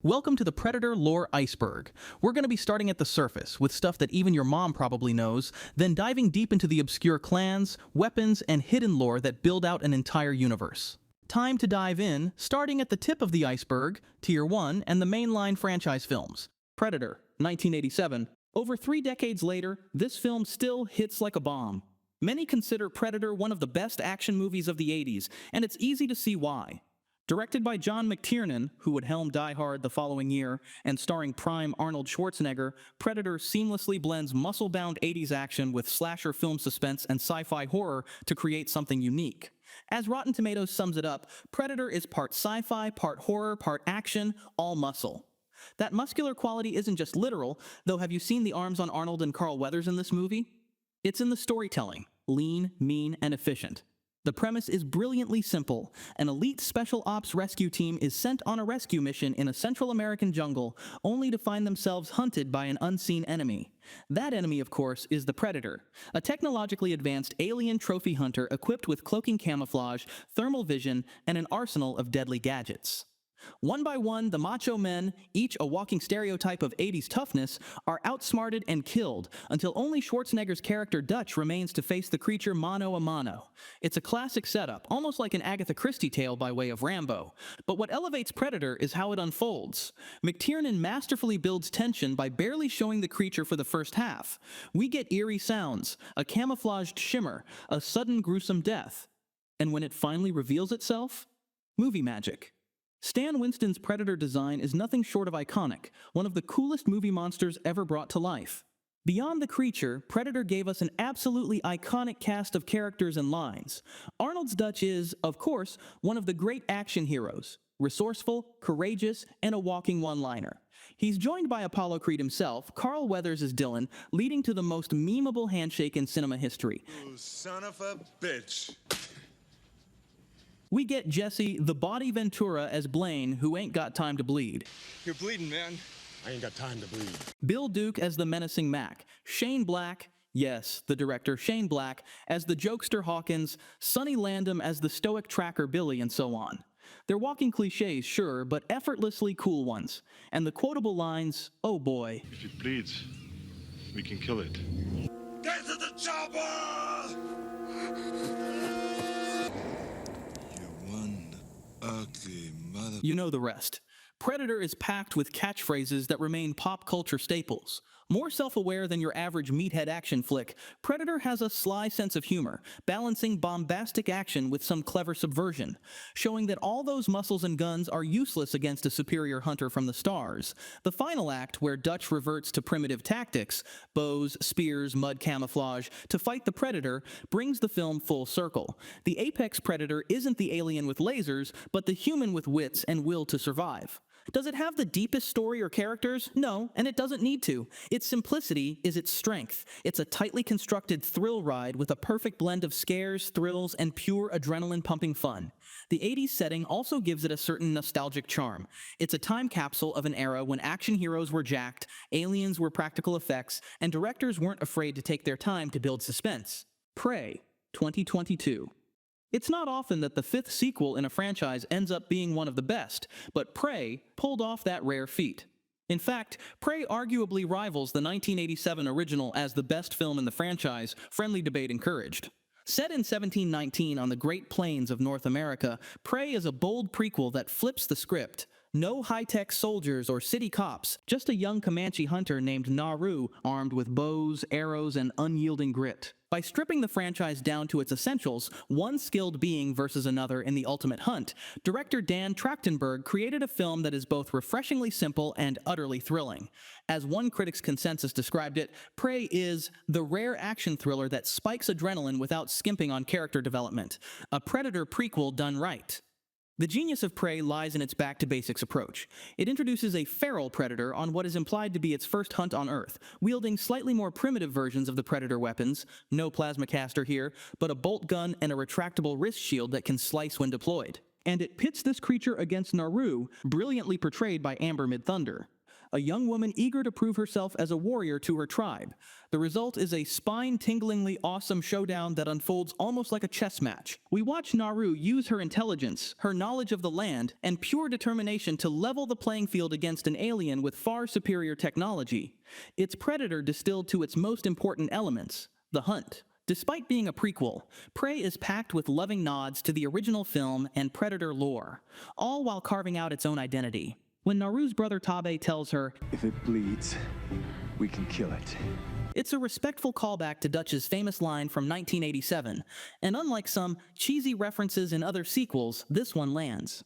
Welcome to the Predator Lore Iceberg. We're going to be starting at the surface, with stuff that even your mom probably knows, then diving deep into the obscure clans, weapons, and hidden lore that build out an entire universe. Time to dive in, starting at the tip of the iceberg, Tier 1, and the mainline franchise films. Predator, 1987. Over 3 decades later, this film still hits like a bomb. Many consider Predator one of the best action movies of the 80s, and it's easy to see why. Directed by John McTiernan, who would helm Die Hard the following year, and starring prime Arnold Schwarzenegger, Predator seamlessly blends muscle-bound 80s action with slasher film suspense and sci-fi horror to create something unique. As Rotten Tomatoes sums it up, Predator is part sci-fi, part horror, part action, all muscle. That muscular quality isn't just literal, though. Have you seen the arms on Arnold and Carl Weathers in this movie? It's in the storytelling, lean, mean, and efficient. The premise is brilliantly simple. An elite special ops rescue team is sent on a rescue mission in a Central American jungle, only to find themselves hunted by an unseen enemy. That enemy, of course, is the Predator, a technologically advanced alien trophy hunter equipped with cloaking camouflage, thermal vision, and an arsenal of deadly gadgets. One by one, the macho men, each a walking stereotype of 80s toughness, are outsmarted and killed, until only Schwarzenegger's character Dutch remains to face the creature mano a mano. It's a classic setup, almost like an Agatha Christie tale by way of Rambo. But what elevates Predator is how it unfolds. McTiernan masterfully builds tension by barely showing the creature for the first half. We get eerie sounds, a camouflaged shimmer, a sudden gruesome death. And when it finally reveals itself, movie magic. Stan Winston's Predator design is nothing short of iconic, one of the coolest movie monsters ever brought to life. Beyond the creature, Predator gave us an absolutely iconic cast of characters and lines. Arnold's Dutch is, of course, one of the great action heroes, resourceful, courageous, and a walking one-liner. He's joined by Apollo Creed himself. Carl Weathers is Dylan, leading to the most memeable handshake in cinema history. You son of a bitch. We get Jesse, the Body Ventura, as Blaine, who ain't got time to bleed. You're bleeding, man. I ain't got time to bleed. Bill Duke as the menacing Mac. Shane Black, yes, the director, Shane Black, as the jokester Hawkins, Sonny Landham as the stoic tracker Billy, and so on. They're walking cliches, sure, but effortlessly cool ones. And the quotable lines, oh boy. If it bleeds, we can kill it. Get to the chopper! Ugly mother... You know the rest. Predator is packed with catchphrases that remain pop culture staples. More self-aware than your average meathead action flick, Predator has a sly sense of humor, balancing bombastic action with some clever subversion, showing that all those muscles and guns are useless against a superior hunter from the stars. The final act, where Dutch reverts to primitive tactics, bows, spears, mud camouflage, to fight the Predator, brings the film full circle. The apex Predator isn't the alien with lasers, but the human with wits and will to survive. Does it have the deepest story or characters? No, and it doesn't need to. Its simplicity is its strength. It's a tightly constructed thrill ride with a perfect blend of scares, thrills, and pure adrenaline-pumping fun. The 80s setting also gives it a certain nostalgic charm. It's a time capsule of an era when action heroes were jacked, aliens were practical effects, and directors weren't afraid to take their time to build suspense. Prey, 2022. It's not often that the 5th sequel in a franchise ends up being one of the best, but Prey pulled off that rare feat. In fact, Prey arguably rivals the 1987 original as the best film in the franchise, friendly debate encouraged. Set in 1719 on the Great Plains of North America, Prey is a bold prequel that flips the script. No high-tech soldiers or city cops, just a young Comanche hunter named Naru, armed with bows, arrows, and unyielding grit. By stripping the franchise down to its essentials, one skilled being versus another in the ultimate hunt, director Dan Trachtenberg created a film that is both refreshingly simple and utterly thrilling. As one critic's consensus described it, Prey is the rare action thriller that spikes adrenaline without skimping on character development. A Predator prequel done right. The genius of Prey lies in its back-to-basics approach. It introduces a feral Predator on what is implied to be its first hunt on Earth, wielding slightly more primitive versions of the Predator weapons, no plasma caster here, but a bolt gun and a retractable wrist shield that can slice when deployed. And it pits this creature against Naru, brilliantly portrayed by Amber Midthunder. a young woman eager to prove herself as a warrior to her tribe. The result is a spine-tinglingly awesome showdown that unfolds almost like a chess match. We watch Naru use her intelligence, her knowledge of the land, and pure determination to level the playing field against an alien with far superior technology. It's Predator distilled to its most important elements, the hunt. Despite being a prequel, Prey is packed with loving nods to the original film and Predator lore, all while carving out its own identity. When Naru's brother Tabe tells her, If it bleeds, we can kill it. it's a respectful callback to Dutch's famous line from 1987, and unlike some cheesy references in other sequels, this one lands.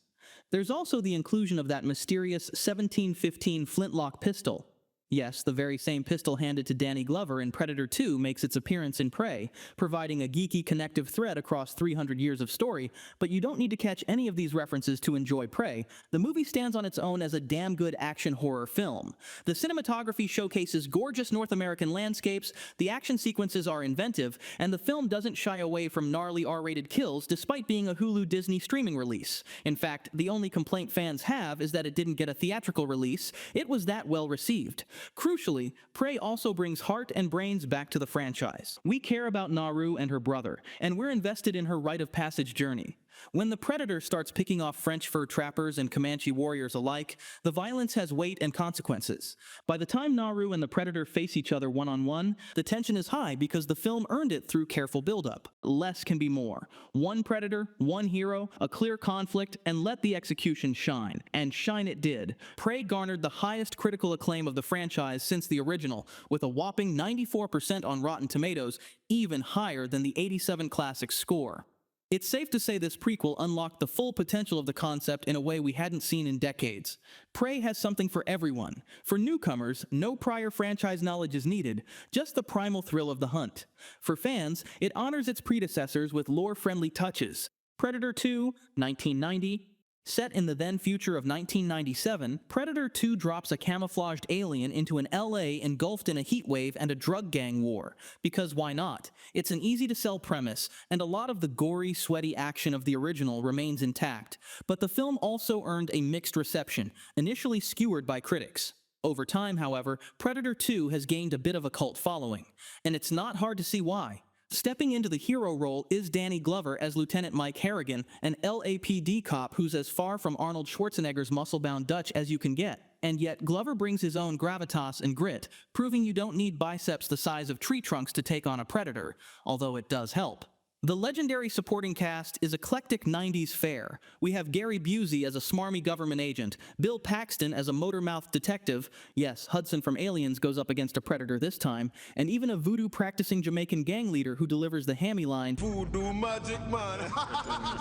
There's also the inclusion of that mysterious 1715 flintlock pistol. Yes, the very same pistol handed to Danny Glover in Predator 2 makes its appearance in Prey, providing a geeky connective thread across 300 years of story, but you don't need to catch any of these references to enjoy Prey. The movie stands on its own as a damn good action horror film. The cinematography showcases gorgeous North American landscapes, the action sequences are inventive, and the film doesn't shy away from gnarly R-rated kills despite being a Hulu Disney streaming release. In fact, the only complaint fans have is that it didn't get a theatrical release. It was that well received. Crucially, Prey also brings heart and brains back to the franchise. We care about Naru and her brother, and we're invested in her rite of passage journey. When the Predator starts picking off French fur trappers and Comanche warriors alike, the violence has weight and consequences. By the time Naru and the Predator face each other one-on-one, the tension is high because the film earned it through careful buildup. Less can be more. One Predator, one hero, a clear conflict, and let the execution shine. And shine it did. Prey garnered the highest critical acclaim of the franchise since the original, with a whopping 94% on Rotten Tomatoes, even higher than the '87 classic score. It's safe to say this prequel unlocked the full potential of the concept in a way we hadn't seen in decades. Prey has something for everyone. For newcomers, no prior franchise knowledge is needed, just the primal thrill of the hunt. For fans, it honors its predecessors with lore-friendly touches. Predator 2, 1990. Set in the then-future of 1997, Predator 2 drops a camouflaged alien into an LA engulfed in a heatwave and a drug gang war. Because why not? It's an easy-to-sell premise, and a lot of the gory, sweaty action of the original remains intact. But the film also earned a mixed reception, initially skewered by critics. Over time, however, Predator 2 has gained a bit of a cult following, and it's not hard to see why. Stepping into the hero role is Danny Glover as Lieutenant Mike Harrigan, an LAPD cop who's as far from Arnold Schwarzenegger's muscle-bound Dutch as you can get. And yet, Glover brings his own gravitas and grit, proving you don't need biceps the size of tree trunks to take on a predator, although it does help. The legendary supporting cast is eclectic 90s fare. We have Gary Busey as a smarmy government agent, Bill Paxton as a motor-mouthed detective, yes, Hudson from Aliens goes up against a predator this time, and even a voodoo-practicing Jamaican gang leader who delivers the hammy line, "Voodoo magic man."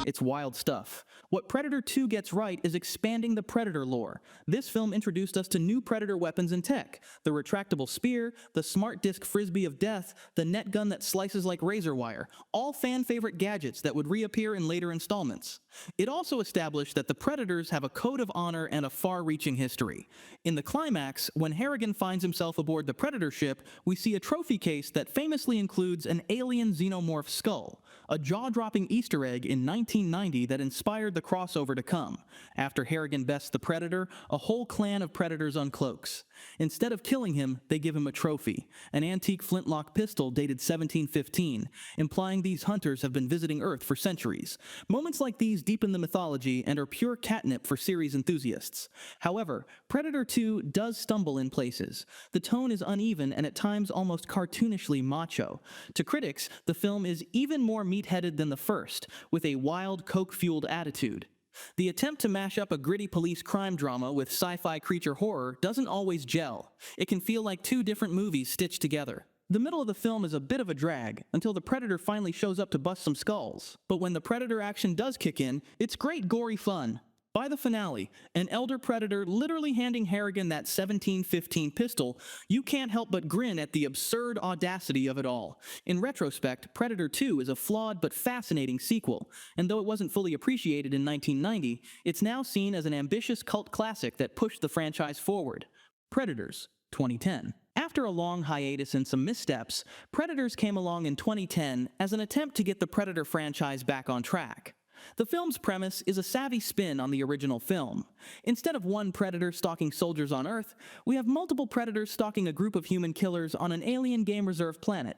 It's wild stuff. What Predator 2 gets right is expanding the Predator lore. This film introduced us to new Predator weapons and tech, the retractable spear, the smart disc frisbee of death, the net gun that slices like razor wire, all fan-favorite gadgets that would reappear in later installments. It also established that the Predators have a code of honor and a far-reaching history. In the climax, when Harrigan finds himself aboard the Predator ship, we see a trophy case that famously includes an alien xenomorph skull, a jaw-dropping Easter egg in 1990 that inspired the crossover to come. After Harrigan bests the Predator, a whole clan of Predators uncloaks. Instead of killing him, they give him a trophy, an antique flintlock pistol dated 1715, implying these hunters have been visiting Earth for centuries. Moments like these deepen the mythology and are pure catnip for series enthusiasts. However, Predator 2 does stumble in places. The tone is uneven and at times almost cartoonishly macho. To critics, the film is even more meat-headed than the first, with a wild, coke-fueled attitude. The attempt to mash up a gritty police crime drama with sci-fi creature horror doesn't always gel. It can feel like two different movies stitched together. The middle of the film is a bit of a drag, until the Predator finally shows up to bust some skulls. But when the Predator action does kick in, it's great gory fun. By the finale, an elder Predator literally handing Harrigan that 1715 pistol, you can't help but grin at the absurd audacity of it all. In retrospect, Predator 2 is a flawed but fascinating sequel, and though it wasn't fully appreciated in 1990, it's now seen as an ambitious cult classic that pushed the franchise forward. Predators, 2010. After a long hiatus and some missteps, Predators came along in 2010 as an attempt to get the Predator franchise back on track. The film's premise is a savvy spin on the original film. Instead of one predator stalking soldiers on Earth, we have multiple predators stalking a group of human killers on an alien game reserve planet.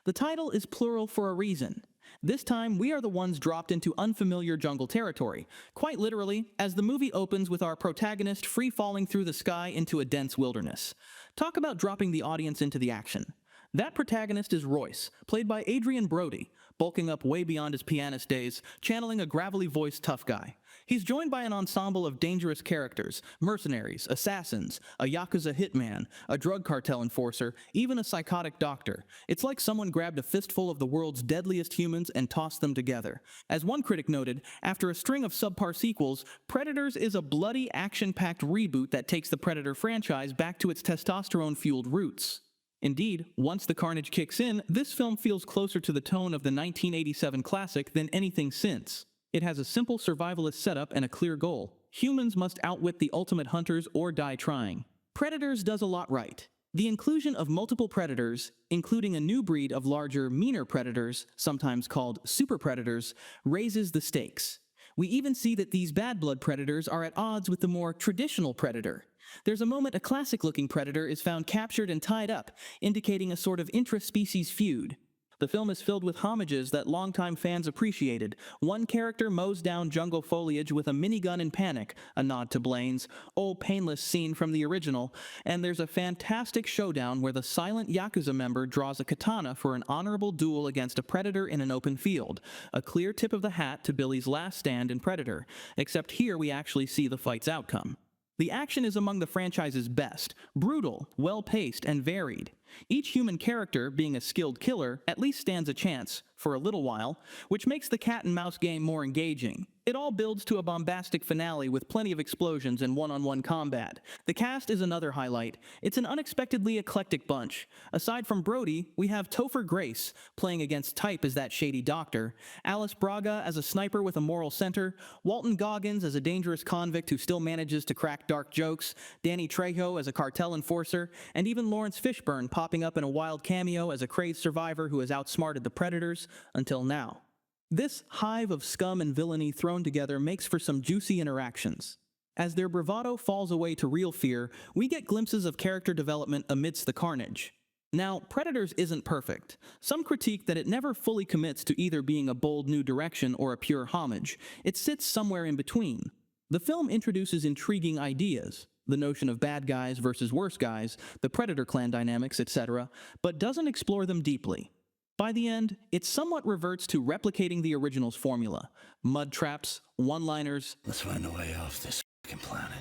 The title is plural for a reason. This time, we are the ones dropped into unfamiliar jungle territory, quite literally, as the movie opens with our protagonist free-falling through the sky into a dense wilderness. Talk about dropping the audience into the action. That protagonist is Royce, played by Adrian Brody, bulking up way beyond his pianist days, channeling a gravelly-voiced tough guy. He's joined by an ensemble of dangerous characters, mercenaries, assassins, a Yakuza hitman, a drug cartel enforcer, even a psychotic doctor. It's like someone grabbed a fistful of the world's deadliest humans and tossed them together. As one critic noted, after a string of subpar sequels, Predators is a bloody, action-packed reboot that takes the Predator franchise back to its testosterone-fueled roots. Indeed, once the carnage kicks in, this film feels closer to the tone of the 1987 classic than anything since. It has a simple survivalist setup and a clear goal. Humans must outwit the ultimate hunters or die trying. Predators does a lot right. The inclusion of multiple predators, including a new breed of larger, meaner predators, sometimes called super predators, raises the stakes. We even see that these bad blood predators are at odds with the more traditional predator. There's a moment a classic-looking predator is found captured and tied up, indicating a sort of intra-species feud. The film is filled with homages that longtime fans appreciated. One character mows down jungle foliage with a minigun in panic, a nod to Blaine's "Oh, painless" scene from the original, and there's a fantastic showdown where the silent Yakuza member draws a katana for an honorable duel against a predator in an open field, a clear tip of the hat to Billy's last stand in Predator, except here we actually see the fight's outcome. The action is among the franchise's best, brutal, well-paced, and varied. Each human character, being a skilled killer, at least stands a chance, for a little while, which makes the cat-and-mouse game more engaging. It all builds to a bombastic finale with plenty of explosions and one-on-one combat. The cast is another highlight. It's an unexpectedly eclectic bunch. Aside from Brody, we have Topher Grace, playing against type as that shady doctor, Alice Braga as a sniper with a moral center, Walton Goggins as a dangerous convict who still manages to crack dark jokes, Danny Trejo as a cartel enforcer, and even Lawrence Fishburne popping up in a wild cameo as a crazed survivor who has outsmarted the Predators until now. This hive of scum and villainy thrown together makes for some juicy interactions. As their bravado falls away to real fear, we get glimpses of character development amidst the carnage. Now, Predators isn't perfect. Some critique that it never fully commits to either being a bold new direction or a pure homage. It sits somewhere in between. The film introduces intriguing ideas, the notion of bad guys versus worse guys, the Predator Clan dynamics, etc., but doesn't explore them deeply. By the end, it somewhat reverts to replicating the original's formula. Mud traps, one-liners, Let's find a way off this fucking planet.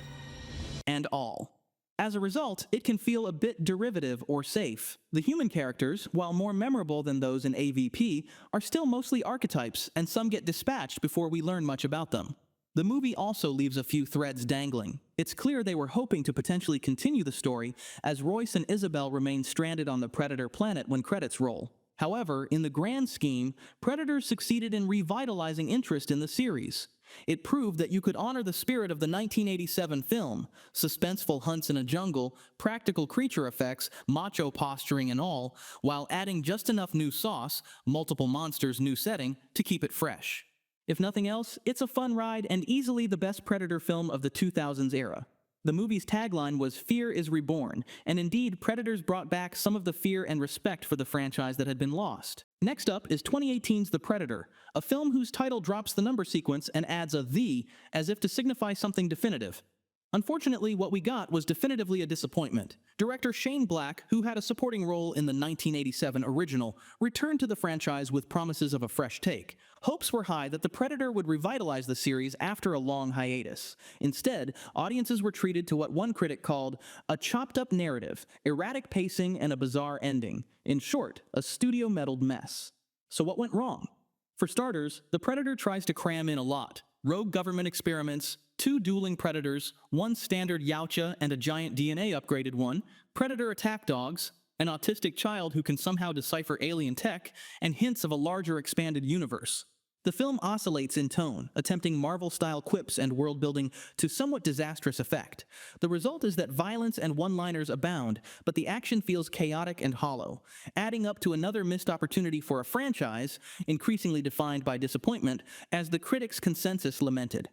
and all. As a result, it can feel a bit derivative or safe. The human characters, while more memorable than those in AVP, are still mostly archetypes, and some get dispatched before we learn much about them. The movie also leaves a few threads dangling. It's clear they were hoping to potentially continue the story, as Royce and Isabel remain stranded on the Predator planet when credits roll. However, in the grand scheme, Predators succeeded in revitalizing interest in the series. It proved that you could honor the spirit of the 1987 film, suspenseful hunts in a jungle, practical creature effects, macho posturing and all, while adding just enough new sauce, multiple monsters, new setting, to keep it fresh. If nothing else, it's a fun ride and easily the best Predator film of the 2000s era. The movie's tagline was "Fear is Reborn," and indeed, Predators brought back some of the fear and respect for the franchise that had been lost. Next up is 2018's The Predator, a film whose title drops the number sequence and adds a "the" as if to signify something definitive. Unfortunately, what we got was definitively a disappointment. Director Shane Black, who had a supporting role in the 1987 original, returned to the franchise with promises of a fresh take. Hopes were high that The Predator would revitalize the series after a long hiatus. Instead, audiences were treated to what one critic called a chopped-up narrative, erratic pacing, and a bizarre ending. In short, a studio-meddled mess. So what went wrong? For starters, The Predator tries to cram in a lot. Rogue government experiments, 2 dueling predators, 1 standard Yautja and a giant DNA-upgraded one, predator attack dogs, an autistic child who can somehow decipher alien tech, and hints of a larger expanded universe. The film oscillates in tone, attempting Marvel-style quips and world-building to somewhat disastrous effect. The result is that violence and one-liners abound, but the action feels chaotic and hollow, adding up to another missed opportunity for a franchise, increasingly defined by disappointment, as the critics' consensus lamented.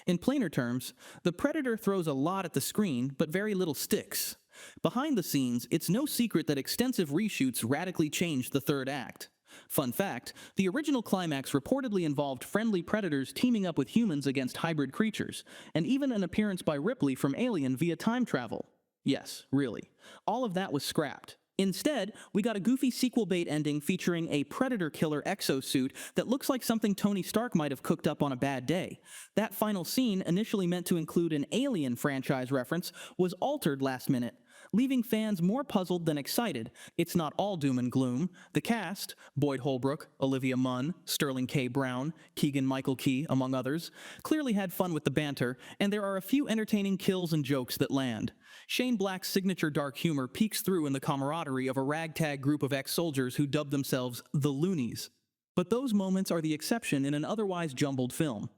In plainer terms, the Predator throws a lot at the screen, but very little sticks. Behind the scenes, it's no secret that extensive reshoots radically changed the third act. Fun fact, the original climax reportedly involved friendly predators teaming up with humans against hybrid creatures, and even an appearance by Ripley from Alien via time travel. Yes, really. All of that was scrapped. Instead, we got a goofy sequel bait ending featuring a Predator killer exosuit that looks like something Tony Stark might have cooked up on a bad day. That final scene, initially meant to include an Alien franchise reference, was altered last minute, leaving fans more puzzled than excited. It's not all doom and gloom. The cast, Boyd Holbrook, Olivia Munn, Sterling K. Brown, Keegan-Michael Key, among others, clearly had fun with the banter, and there are a few entertaining kills and jokes that land. Shane Black's signature dark humor peeks through in the camaraderie of a ragtag group of ex-soldiers who dubbed themselves the Loonies. But those moments are the exception in an otherwise jumbled film.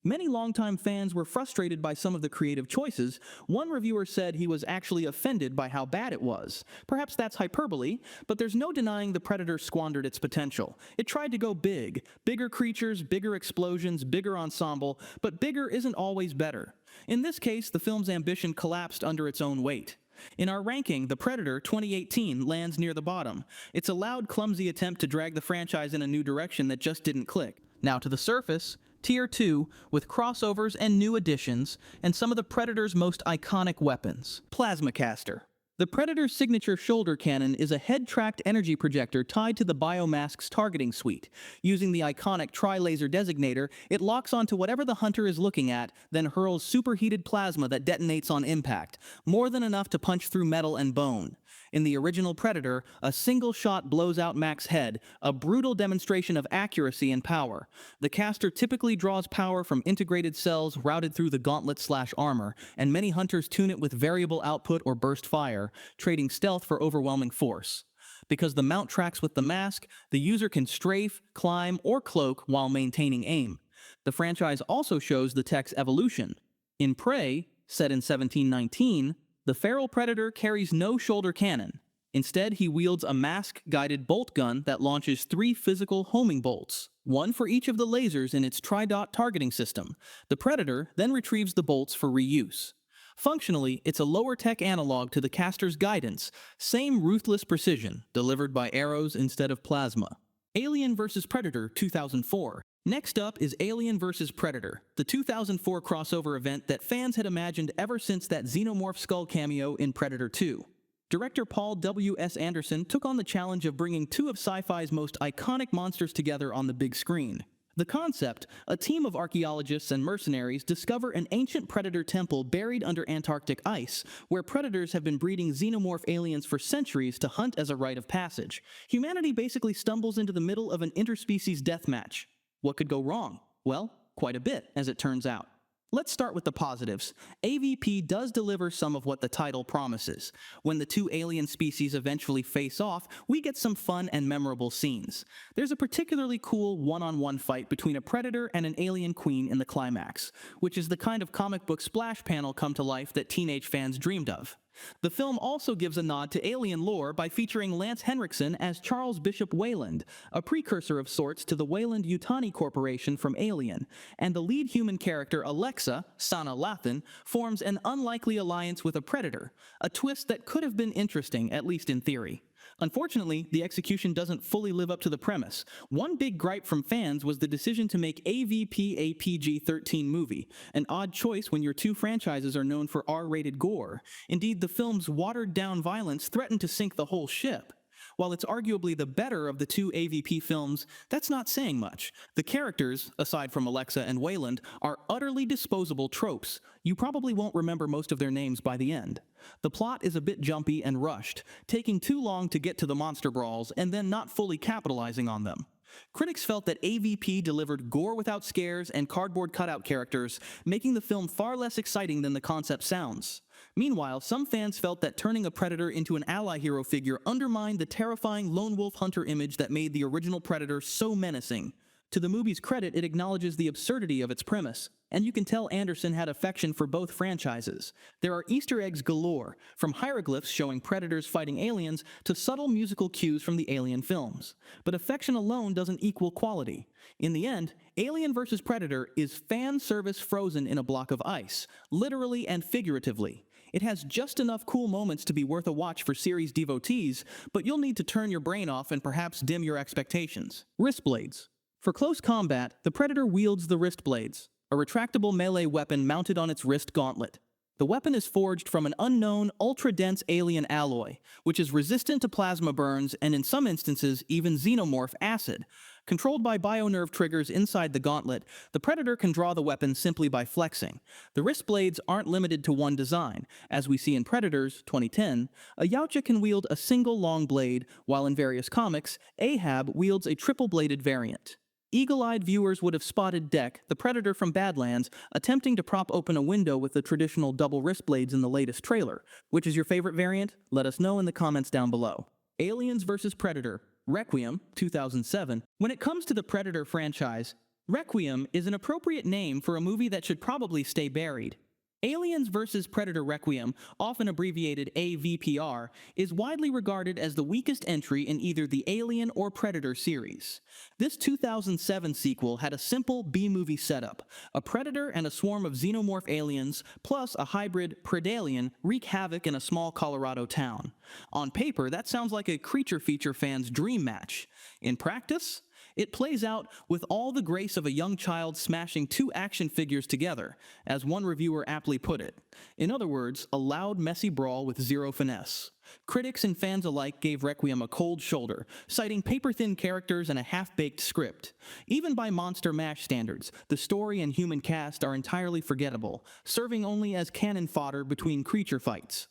Many longtime fans were frustrated by some of the creative choices. One reviewer said he was actually offended by how bad it was. Perhaps that's hyperbole, but there's no denying the Predator squandered its potential. It tried to go big. Bigger creatures, bigger explosions, bigger ensemble, but bigger isn't always better. In this case, the film's ambition collapsed under its own weight. In our ranking, The Predator 2018 lands near the bottom. It's a loud, clumsy attempt to drag the franchise in a new direction that just didn't click. Now to the surface, Tier 2, with crossovers and new additions, and some of the Predator's most iconic weapons. Plasma Caster. The Predator's signature shoulder cannon is a head-tracked energy projector tied to the biomask's targeting suite. Using the iconic tri-laser designator, it locks onto whatever the hunter is looking at, then hurls superheated plasma that detonates on impact, more than enough to punch through metal and bone. In the original Predator, a single shot blows out Mac's head, a brutal demonstration of accuracy and power. The caster typically draws power from integrated cells routed through the gauntlet/armor, and many hunters tune it with variable output or burst fire, trading stealth for overwhelming force. Because the mount tracks with the mask, the user can strafe, climb, or cloak while maintaining aim. The franchise also shows the tech's evolution. In Prey, set in 1719, the feral Predator carries no shoulder cannon. Instead, he wields a mask-guided bolt gun that launches 3 physical homing bolts, one for each of the lasers in its tri-dot targeting system. The Predator then retrieves the bolts for reuse. Functionally, it's a lower-tech analog to the caster's guidance, same ruthless precision, delivered by arrows instead of plasma. Alien vs. Predator 2004. Next up is Alien vs. Predator, the 2004 crossover event that fans had imagined ever since that xenomorph skull cameo in Predator 2. Director Paul W.S. Anderson took on the challenge of bringing 2 of sci-fi's most iconic monsters together on the big screen. The concept, a team of archaeologists and mercenaries discover an ancient predator temple buried under Antarctic ice, where predators have been breeding xenomorph aliens for centuries to hunt as a rite of passage. Humanity basically stumbles into the middle of an interspecies deathmatch. What could go wrong? Well, quite a bit, as it turns out. Let's start with the positives. AVP does deliver some of what the title promises. When the 2 alien species eventually face off, we get some fun and memorable scenes. There's a particularly cool one-on-one fight between a predator and an alien queen in the climax, which is the kind of comic book splash panel come to life that teenage fans dreamed of. The film also gives a nod to alien lore by featuring Lance Henriksen as Charles Bishop Weyland, a precursor of sorts to the Weyland-Yutani Corporation from Alien, and the lead human character Alexa, Sana Lathan, forms an unlikely alliance with a predator, a twist that could have been interesting, at least in theory. Unfortunately, the execution doesn't fully live up to the premise. One big gripe from fans was the decision to make AVP a PG-13 movie, an odd choice when your 2 franchises are known for R-rated gore. Indeed, the film's watered-down violence threatened to sink the whole ship. While it's arguably the better of the 2 AVP films, that's not saying much. The characters, aside from Alexa and Weyland, are utterly disposable tropes. You probably won't remember most of their names by the end. The plot is a bit jumpy and rushed, taking too long to get to the monster brawls and then not fully capitalizing on them. Critics felt that AVP delivered gore without scares and cardboard cutout characters, making the film far less exciting than the concept sounds. Meanwhile, some fans felt that turning a predator into an ally hero figure undermined the terrifying lone wolf hunter image that made the original Predator so menacing. To the movie's credit, it acknowledges the absurdity of its premise, and you can tell Anderson had affection for both franchises. There are Easter eggs galore, from hieroglyphs showing predators fighting aliens to subtle musical cues from the Alien films. But affection alone doesn't equal quality. In the end, Alien vs. Predator is fan service frozen in a block of ice, literally and figuratively. It has just enough cool moments to be worth a watch for series devotees, but you'll need to turn your brain off and perhaps dim your expectations. Wrist blades. For close combat, the Predator wields the wrist blades, a retractable melee weapon mounted on its wrist gauntlet. The weapon is forged from an unknown, ultra-dense alien alloy, which is resistant to plasma burns and in some instances even xenomorph acid. Controlled by bionerve triggers inside the gauntlet, the Predator can draw the weapon simply by flexing. The wrist blades aren't limited to one design. As we see in Predators 2010, a Yautja can wield a single long blade, while in various comics, Ahab wields a triple-bladed variant. Eagle-eyed viewers would have spotted Deck, the Predator from Badlands, attempting to prop open a window with the traditional double wrist blades in the latest trailer. Which is your favorite variant? Let us know in the comments down below. Aliens vs. Predator, Requiem, 2007. When it comes to the Predator franchise, Requiem is an appropriate name for a movie that should probably stay buried. Aliens vs. Predator Requiem, often abbreviated AVPR, is widely regarded as the weakest entry in either the Alien or Predator series. This 2007 sequel had a simple B-movie setup. A Predator and a swarm of xenomorph aliens, plus a hybrid Predalien, wreak havoc in a small Colorado town. On paper, that sounds like a creature feature fan's dream match. In practice, it plays out with all the grace of a young child smashing two action figures together, as one reviewer aptly put it. In other words, a loud, messy brawl with zero finesse. Critics and fans alike gave Requiem a cold shoulder, citing paper-thin characters and a half-baked script. Even by Monster Mash standards, the story and human cast are entirely forgettable, serving only as cannon fodder between creature fights.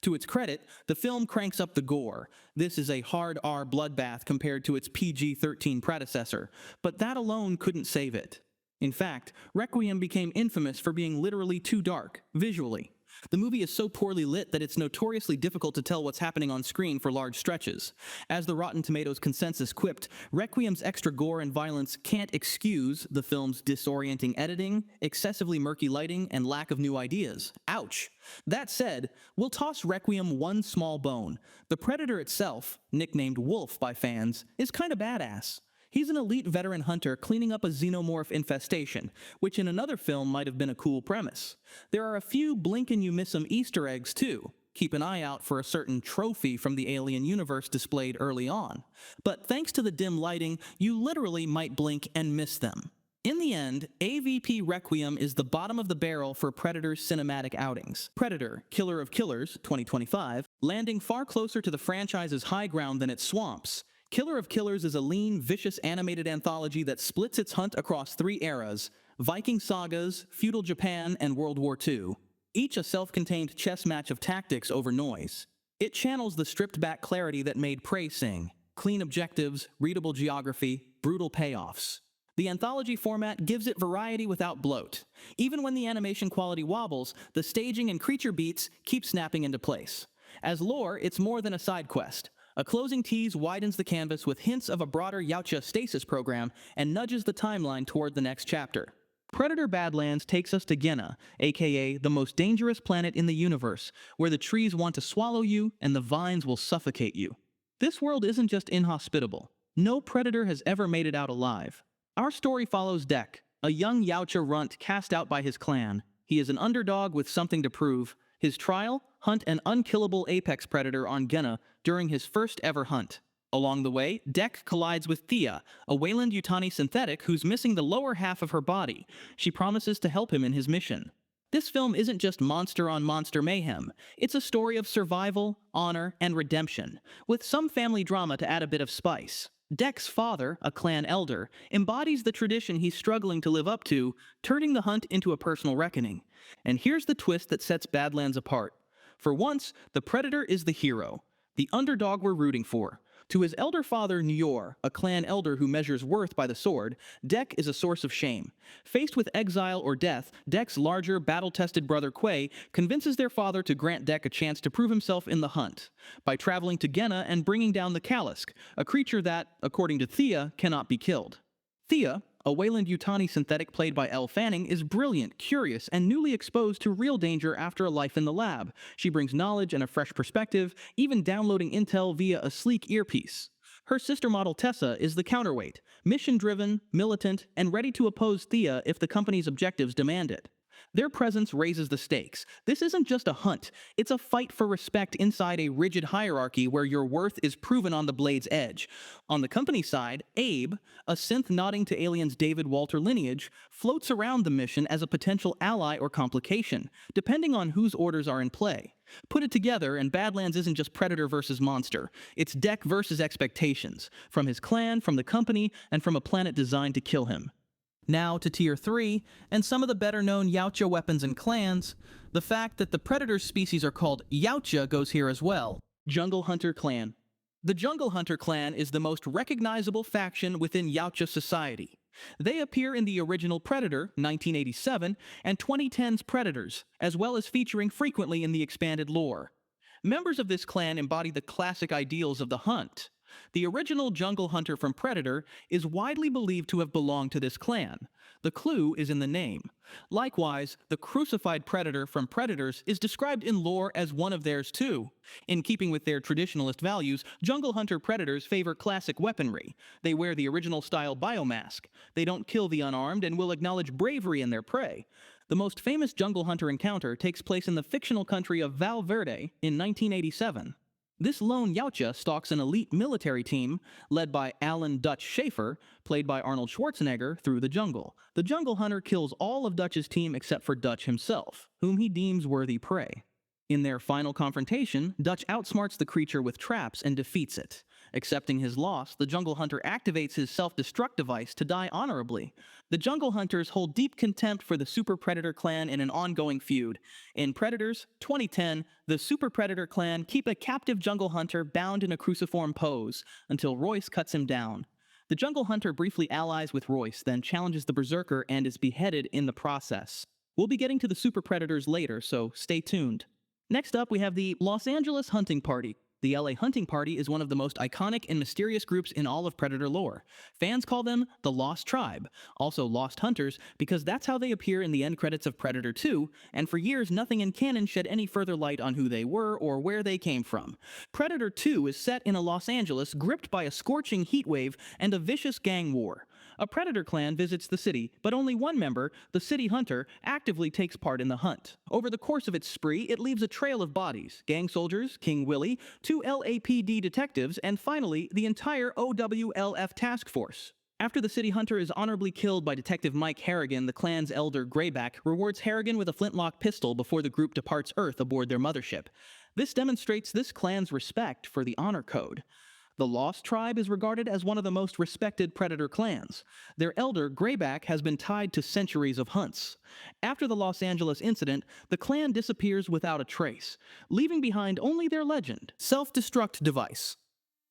To its credit, the film cranks up the gore. This is a hard R bloodbath compared to its PG-13 predecessor, but that alone couldn't save it. In fact, Requiem became infamous for being literally too dark, visually. The movie is so poorly lit that it's notoriously difficult to tell what's happening on screen for large stretches. As the Rotten Tomatoes consensus quipped, Requiem's extra gore and violence can't excuse the film's disorienting editing, excessively murky lighting, and lack of new ideas. Ouch! That said, we'll toss Requiem one small bone. The Predator itself, nicknamed Wolf by fans, is kinda badass. He's an elite veteran hunter cleaning up a xenomorph infestation, which in another film might have been a cool premise. There are a few blink-and-you-miss-'em Easter eggs, too. Keep an eye out for a certain trophy from the Alien universe displayed early on. But thanks to the dim lighting, you literally might blink and miss them. In the end, AVP Requiem is the bottom of the barrel for Predator's cinematic outings. Predator, Killer of Killers, 2025, landing far closer to the franchise's high ground than its swamps. Killer of Killers is a lean, vicious animated anthology that splits its hunt across three eras: Viking sagas, feudal Japan, and World War II. Each a self-contained chess match of tactics over noise. It channels the stripped-back clarity that made Prey sing: clean objectives, readable geography, brutal payoffs. The anthology format gives it variety without bloat. Even when the animation quality wobbles, the staging and creature beats keep snapping into place. As lore, it's more than a side quest. A closing tease widens the canvas with hints of a broader Yautja stasis program and nudges the timeline toward the next chapter. Predator Badlands takes us to Genna, aka the most dangerous planet in the universe, where the trees want to swallow you and the vines will suffocate you. This world isn't just inhospitable. No predator has ever made it out alive. Our story follows Deck, a young Yautja runt cast out by his clan. He is an underdog with something to prove. His trial? Hunt an unkillable apex predator on Genna during his first ever hunt. Along the way, Deck collides with Thea, a Weyland-Yutani synthetic who's missing the lower half of her body. She promises to help him in his mission. This film isn't just monster-on-monster mayhem. It's a story of survival, honor, and redemption, with some family drama to add a bit of spice. Deck's father, a clan elder, embodies the tradition he's struggling to live up to, turning the hunt into a personal reckoning. And here's the twist that sets Badlands apart. For once, the Predator is the hero, the underdog we're rooting for. To his elder father, Nyor, a clan elder who measures worth by the sword, Deck is a source of shame. Faced with exile or death, Deck's larger, battle-tested brother Quay convinces their father to grant Deck a chance to prove himself in the hunt, by traveling to Genna and bringing down the Kalisk, a creature that, according to Thea, cannot be killed. Thea, A Weyland-Yutani synthetic played by Elle Fanning is brilliant, curious, and newly exposed to real danger after a life in the lab. She brings knowledge and a fresh perspective, even downloading intel via a sleek earpiece. Her sister model Tessa is the counterweight, mission-driven, militant, and ready to oppose Thea if the company's objectives demand it. Their presence raises the stakes. This isn't just a hunt, it's a fight for respect inside a rigid hierarchy where your worth is proven on the blade's edge. On the company side, Abe, a synth nodding to Alien's David Walter lineage, floats around the mission as a potential ally or complication, depending on whose orders are in play. Put it together, and Badlands isn't just Predator versus monster. It's Deck versus expectations, from his clan, from the company, and from a planet designed to kill him. Now to Tier 3, and some of the better-known Yautja weapons and clans. The fact that the Predator species are called Yautja goes here as well. Jungle Hunter Clan. The Jungle Hunter Clan is the most recognizable faction within Yautja society. They appear in the original Predator, 1987, and 2010's Predators, as well as featuring frequently in the expanded lore. Members of this clan embody the classic ideals of the hunt. The original jungle hunter from Predator is widely believed to have belonged to this clan. The clue is in the name. Likewise, the crucified predator from Predators is described in lore as one of theirs too. In keeping with their traditionalist values, jungle hunter predators favor classic weaponry. They wear the original style biomask. They don't kill the unarmed and will acknowledge bravery in their prey. The most famous jungle hunter encounter takes place in the fictional country of Val Verde in 1987. This lone Yautja stalks an elite military team, led by Alan Dutch Schaefer, played by Arnold Schwarzenegger, through the jungle. The jungle hunter kills all of Dutch's team except for Dutch himself, whom he deems worthy prey. In their final confrontation, Dutch outsmarts the creature with traps and defeats it. Accepting his loss, the jungle hunter activates his self-destruct device to die honorably. The jungle hunters hold deep contempt for the Super Predator clan in an ongoing feud. In Predators 2010, the Super Predator clan keep a captive jungle hunter bound in a cruciform pose until Royce cuts him down. The jungle hunter briefly allies with Royce, then challenges the berserker and is beheaded in the process. We'll be getting to the Super Predators later, so stay tuned. Next up, we have the Los Angeles Hunting Party. The LA Hunting Party is one of the most iconic and mysterious groups in all of Predator lore. Fans call them the Lost Tribe, also Lost Hunters, because that's how they appear in the end credits of Predator 2, and for years nothing in canon shed any further light on who they were or where they came from. Predator 2 is set in a Los Angeles gripped by a scorching heat wave and a vicious gang war. A Predator clan visits the city, but only one member, the City Hunter, actively takes part in the hunt. Over the course of its spree, it leaves a trail of bodies: gang soldiers, King Willie, 2 LAPD detectives, and finally, the entire OWLF task force. After the City Hunter is honorably killed by Detective Mike Harrigan, the clan's elder Greyback rewards Harrigan with a flintlock pistol before the group departs Earth aboard their mothership. This demonstrates this clan's respect for the honor code. The Lost Tribe is regarded as one of the most respected Predator clans. Their elder, Greyback, has been tied to centuries of hunts. After the Los Angeles incident, the clan disappears without a trace, leaving behind only their legend, Self-destruct device.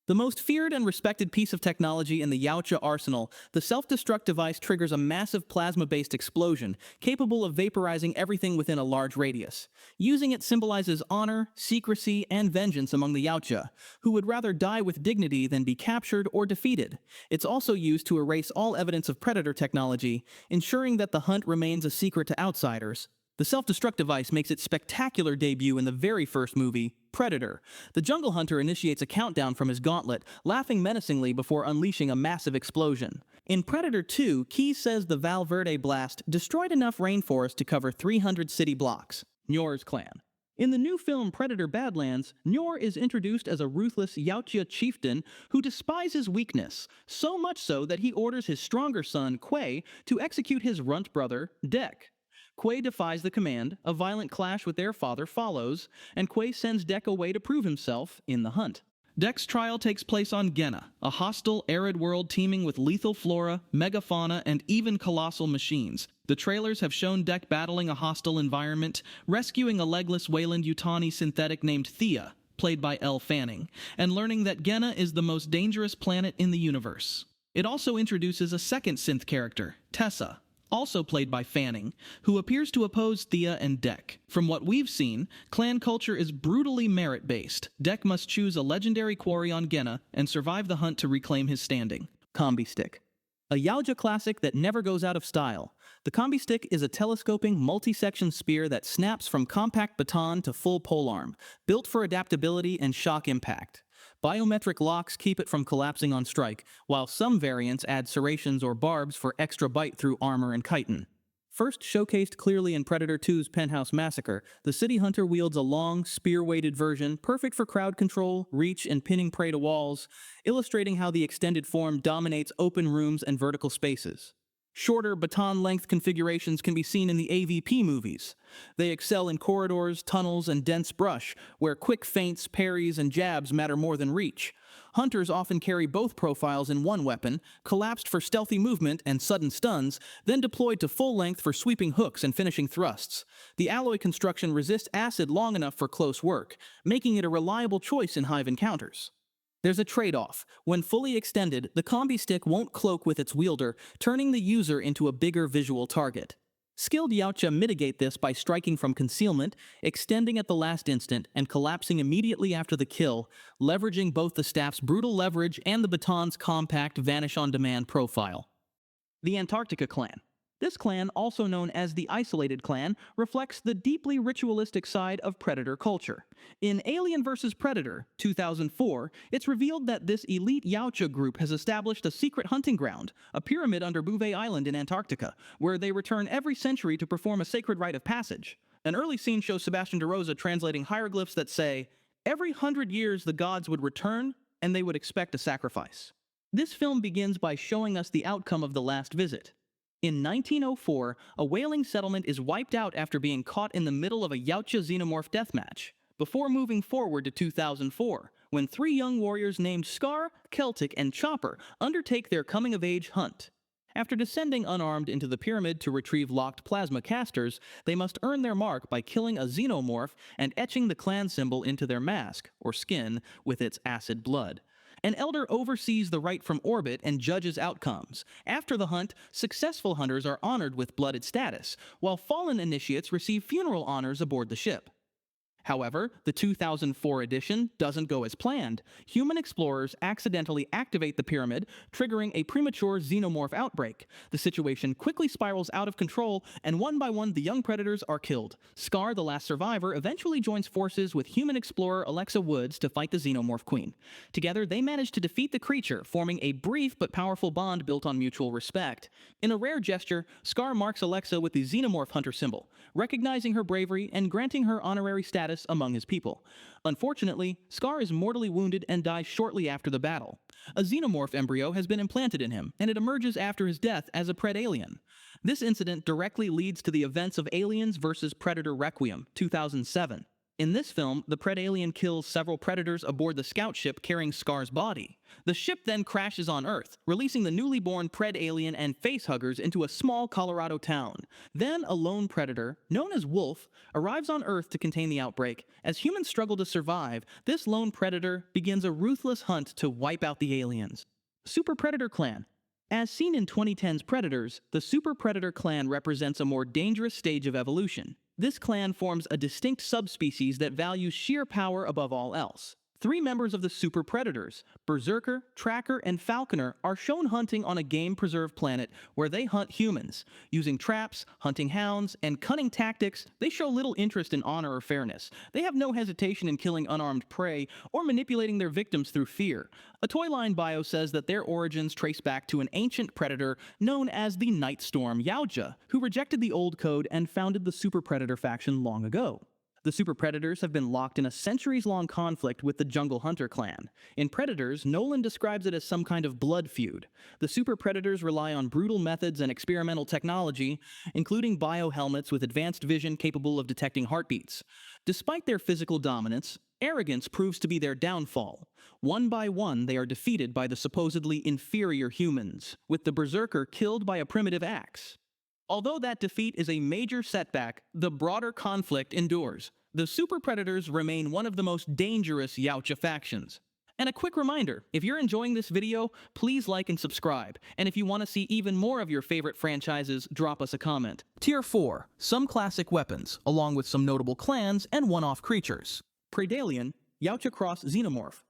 The most feared and respected piece of technology in the Yautja arsenal, the self-destruct device triggers a massive plasma-based explosion, capable of vaporizing everything within a large radius. Using it symbolizes honor, secrecy, and vengeance among the Yautja, who would rather die with dignity than be captured or defeated. It's also used to erase all evidence of Predator technology, ensuring that the hunt remains a secret to outsiders. The self-destruct device makes its spectacular debut in the very first movie, Predator. The jungle hunter initiates a countdown from his gauntlet, laughing menacingly before unleashing a massive explosion. In Predator 2, Keyes says the Val Verde blast destroyed enough rainforest to cover 300 city blocks. Nyor's clan. In the new film Predator Badlands, Nyor is introduced as a ruthless Yautja chieftain who despises weakness, so much so that he orders his stronger son, Quay, to execute his runt brother, Deck. Quay defies the command, a violent clash with their father follows, and Quay sends Deck away to prove himself in the hunt. Deck's trial takes place on Genna, a hostile, arid world teeming with lethal flora, megafauna, and even colossal machines. The trailers have shown Deck battling a hostile environment, rescuing a legless Weyland-Yutani synthetic named Thea, played by Elle Fanning, and learning that Genna is the most dangerous planet in the universe. It also introduces a second synth character, Tessa, also played by Fanning, who appears to oppose Thea and Deck. From what we've seen, clan culture is brutally merit-based. Deck must choose a legendary quarry on Genna and survive the hunt to reclaim his standing. Combi Stick. A Yautja classic that never goes out of style. The combi stick is a telescoping, multi-section spear that snaps from compact baton to full polearm, built for adaptability and shock impact. Biometric locks keep it from collapsing on strike, while some variants add serrations or barbs for extra bite through armor and chitin. First showcased clearly in Predator 2's Penthouse Massacre, the City Hunter wields a long, spear-weighted version, perfect for crowd control, reach, and pinning prey to walls, illustrating how the extended form dominates open rooms and vertical spaces. Shorter baton-length configurations can be seen in the AVP movies. They excel in corridors, tunnels, and dense brush, where quick feints, parries, and jabs matter more than reach. Hunters often carry both profiles in one weapon, collapsed for stealthy movement and sudden stuns, then deployed to full length for sweeping hooks and finishing thrusts. The alloy construction resists acid long enough for close work, making it a reliable choice in hive encounters. There's a trade-off. When fully extended, the combi stick won't cloak with its wielder, turning the user into a bigger visual target. Skilled Yautja mitigate this by striking from concealment, extending at the last instant, and collapsing immediately after the kill, leveraging both the staff's brutal leverage and the baton's compact vanish-on-demand profile. The Antarctica Clan. This clan, also known as the Isolated Clan, reflects the deeply ritualistic side of Predator culture. In Alien vs. Predator, 2004, it's revealed that this elite Yautja group has established a secret hunting ground, a pyramid under Bouvet Island in Antarctica, where they return every century to perform a sacred rite of passage. An early scene shows Sebastian DeRosa translating hieroglyphs that say, "Every 100 years the gods would return, and they would expect a sacrifice." This film begins by showing us the outcome of the last visit. In 1904, a whaling settlement is wiped out after being caught in the middle of a Yautja xenomorph deathmatch, before moving forward to 2004, when 3 young warriors named Scar, Celtic, and Chopper undertake their coming-of-age hunt. After descending unarmed into the pyramid to retrieve locked plasma casters, they must earn their mark by killing a xenomorph and etching the clan symbol into their mask, or skin, with its acid blood. An elder oversees the rite from orbit and judges outcomes. After the hunt, successful hunters are honored with blooded status, while fallen initiates receive funeral honors aboard the ship. However, the 2004 edition doesn't go as planned. Human explorers accidentally activate the pyramid, triggering a premature xenomorph outbreak. The situation quickly spirals out of control, and one by one the young predators are killed. Scar, the last survivor, eventually joins forces with human explorer Alexa Woods to fight the xenomorph queen. Together, they manage to defeat the creature, forming a brief but powerful bond built on mutual respect. In a rare gesture, Scar marks Alexa with the xenomorph hunter symbol, recognizing her bravery and granting her honorary status among his people. Unfortunately, Scar is mortally wounded and dies shortly after the battle. A xenomorph embryo has been implanted in him, and it emerges after his death as a Predalien. This incident directly leads to the events of Aliens vs. Predator Requiem, 2007. In this film, the Predalien kills several predators aboard the scout ship carrying Scar's body. The ship then crashes on Earth, releasing the newly born Predalien and facehuggers into a small Colorado town. Then a lone predator, known as Wolf, arrives on Earth to contain the outbreak. As humans struggle to survive, this lone predator begins a ruthless hunt to wipe out the aliens. Super Predator Clan. As seen in 2010's Predators, the Super Predator Clan represents a more dangerous stage of evolution. This clan forms a distinct subspecies that values sheer power above all else. 3 members of the Super Predators, Berserker, Tracker, and Falconer, are shown hunting on a game-preserved planet where they hunt humans. Using traps, hunting hounds, and cunning tactics, they show little interest in honor or fairness. They have no hesitation in killing unarmed prey or manipulating their victims through fear. A Toyline bio says that their origins trace back to an ancient predator known as the Nightstorm Yautja, who rejected the old code and founded the Super Predator faction long ago. The Super Predators have been locked in a centuries-long conflict with the Jungle Hunter clan. In Predators, Nolan describes it as some kind of blood feud. The Super Predators rely on brutal methods and experimental technology, including biohelmets with advanced vision capable of detecting heartbeats. Despite their physical dominance, arrogance proves to be their downfall. One by one, they are defeated by the supposedly inferior humans, with the Berserker killed by a primitive axe. Although that defeat is a major setback, the broader conflict endures. The Super Predators remain one of the most dangerous Yautja factions. And a quick reminder, if you're enjoying this video, please like and subscribe. And if you want to see even more of your favorite franchises, drop us a comment. Tier 4. Some classic weapons, along with some notable clans and one-off creatures. Predalien, Yautja Cross Xenomorph.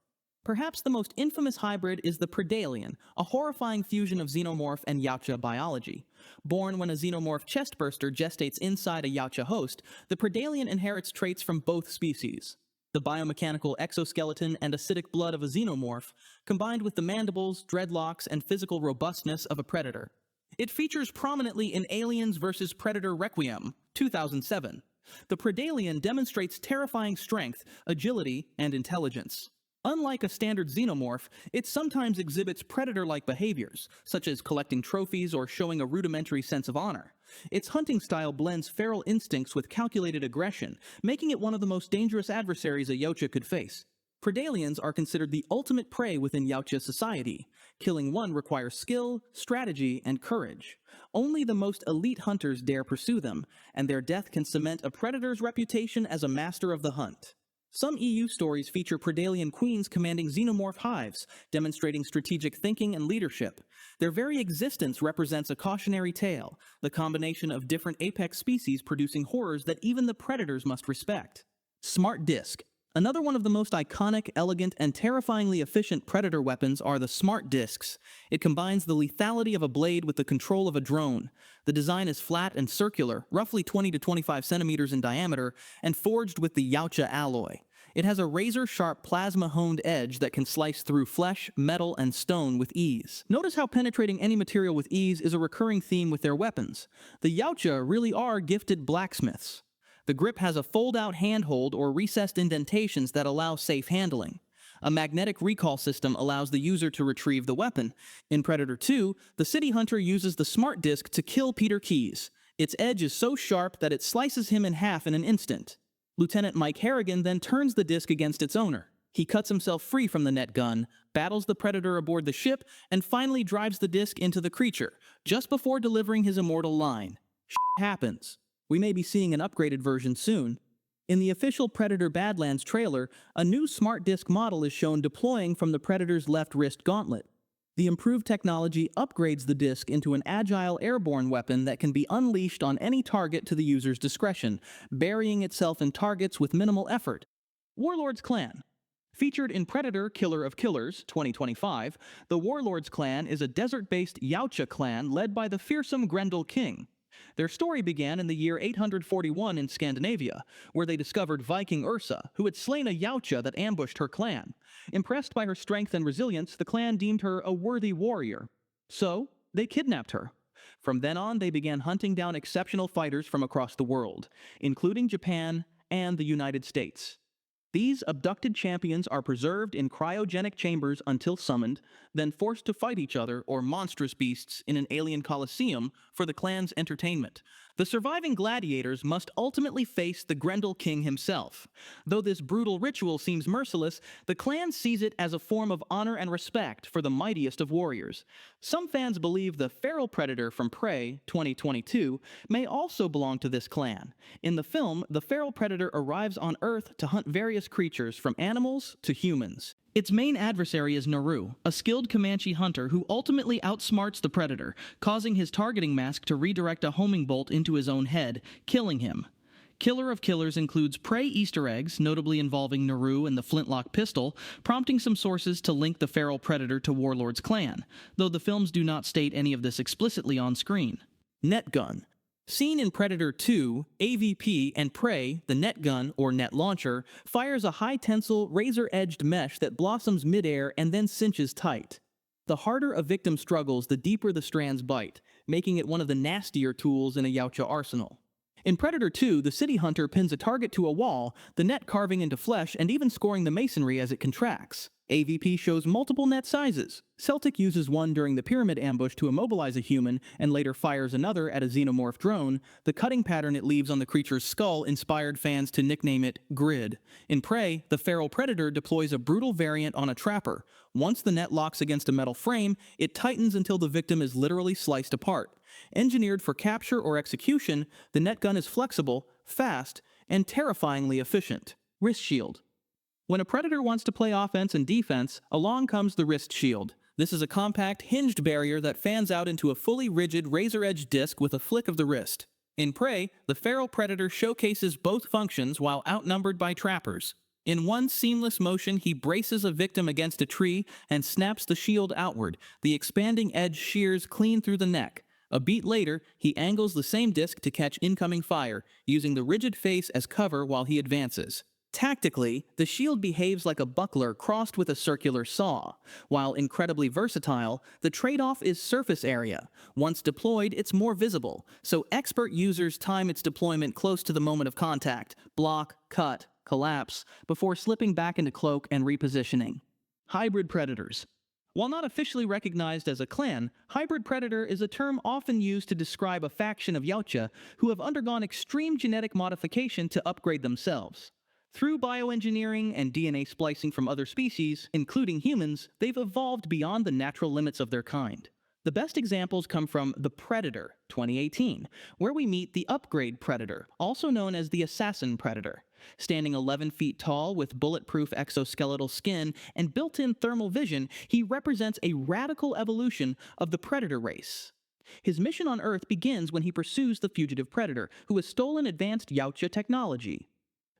Perhaps the most infamous hybrid is the Predalien, a horrifying fusion of xenomorph and Yautja biology. Born when a xenomorph chestburster gestates inside a Yautja host, the Predalien inherits traits from both species. The biomechanical exoskeleton and acidic blood of a xenomorph, combined with the mandibles, dreadlocks, and physical robustness of a predator. It features prominently in Aliens vs. Predator Requiem, 2007. The Predalien demonstrates terrifying strength, agility, and intelligence. Unlike a standard xenomorph, it sometimes exhibits predator-like behaviors, such as collecting trophies or showing a rudimentary sense of honor. Its hunting style blends feral instincts with calculated aggression, making it one of the most dangerous adversaries a Yautja could face. Predaliens are considered the ultimate prey within Yautja society. Killing one requires skill, strategy, and courage. Only the most elite hunters dare pursue them, and their death can cement a predator's reputation as a master of the hunt. Some EU stories feature Predalien queens commanding xenomorph hives, demonstrating strategic thinking and leadership. Their very existence represents a cautionary tale, the combination of different apex species producing horrors that even the predators must respect. Smart Disc. Another one of the most iconic, elegant, and terrifyingly efficient predator weapons are the Smart Discs. It combines the lethality of a blade with the control of a drone. The design is flat and circular, roughly 20 to 25 centimeters in diameter, and forged with the Yautja alloy. It has a razor-sharp plasma-honed edge that can slice through flesh, metal, and stone with ease. Notice how penetrating any material with ease is a recurring theme with their weapons. The Yautja really are gifted blacksmiths. The grip has a fold-out handhold or recessed indentations that allow safe handling. A magnetic recall system allows the user to retrieve the weapon. In Predator 2, the city hunter uses the Smart Disc to kill Peter Keyes. Its edge is so sharp that it slices him in half in an instant. Lieutenant Mike Harrigan then turns the disc against its owner. He cuts himself free from the net gun, battles the Predator aboard the ship, and finally drives the disc into the creature, just before delivering his immortal line. Shit happens. We may be seeing an upgraded version soon. In the official Predator Badlands trailer, a new Smart Disc model is shown deploying from the Predator's left wrist gauntlet. The improved technology upgrades the disc into an agile airborne weapon that can be unleashed on any target to the user's discretion, burying itself in targets with minimal effort. Warlord Clan. Featured in Predator Killer of Killers 2025, the Warlord Clan is a desert-based Yautja clan led by the fearsome Grendel King. Their story began in the year 841 in Scandinavia, where they discovered Viking Ursa, who had slain a Yautja that ambushed her clan. Impressed by her strength and resilience, the clan deemed her a worthy warrior. So, they kidnapped her. From then on, they began hunting down exceptional fighters from across the world, including Japan and the United States. These abducted champions are preserved in cryogenic chambers until summoned, then forced to fight each other or monstrous beasts in an alien coliseum for the clan's entertainment. The surviving gladiators must ultimately face the Grendel King himself. Though this brutal ritual seems merciless, the clan sees it as a form of honor and respect for the mightiest of warriors. Some fans believe the feral predator from Prey 2022 may also belong to this clan. In the film, the feral predator arrives on Earth to hunt various creatures from animals to humans. Its main adversary is Naru, a skilled Comanche hunter who ultimately outsmarts the predator, causing his targeting mask to redirect a homing bolt into his own head, killing him. Killer of Killers includes Prey Easter eggs, notably involving Naru and the flintlock pistol, prompting some sources to link the feral predator to Warlord's clan, though the films do not state any of this explicitly on screen. Net gun. Seen in Predator 2, AVP, and Prey, the net gun, or net launcher, fires a high-tensile, razor-edged mesh that blossoms mid-air and then cinches tight. The harder a victim struggles, the deeper the strands bite, making it one of the nastier tools in a Yautja arsenal. In Predator 2, the city hunter pins a target to a wall, the net carving into flesh and even scoring the masonry as it contracts. AVP shows multiple net sizes. Celtic uses one during the pyramid ambush to immobilize a human, and later fires another at a xenomorph drone. The cutting pattern it leaves on the creature's skull inspired fans to nickname it Grid. In Prey, the feral predator deploys a brutal variant on a trapper. Once the net locks against a metal frame, it tightens until the victim is literally sliced apart. Engineered for capture or execution, the net gun is flexible, fast, and terrifyingly efficient. Wrist shield. When a predator wants to play offense and defense, along comes the wrist shield. This is a compact, hinged barrier that fans out into a fully rigid, razor-edged disc with a flick of the wrist. In Prey, the feral predator showcases both functions while outnumbered by trappers. In one seamless motion, he braces a victim against a tree and snaps the shield outward. The expanding edge shears clean through the neck. A beat later, he angles the same disc to catch incoming fire, using the rigid face as cover while he advances. Tactically, the shield behaves like a buckler crossed with a circular saw. While incredibly versatile, the trade-off is surface area. Once deployed, it's more visible, so expert users time its deployment close to the moment of contact, block, cut, collapse, before slipping back into cloak and repositioning. Hybrid predators. While not officially recognized as a clan, hybrid predator is a term often used to describe a faction of Yautja who have undergone extreme genetic modification to upgrade themselves. Through bioengineering and DNA splicing from other species, including humans, they've evolved beyond the natural limits of their kind. The best examples come from The Predator, 2018, where we meet the upgrade predator, also known as the assassin predator. Standing 11 feet tall with bulletproof exoskeletal skin and built-in thermal vision, he represents a radical evolution of the predator race. His mission on Earth begins when he pursues the fugitive predator, who has stolen advanced Yautja technology.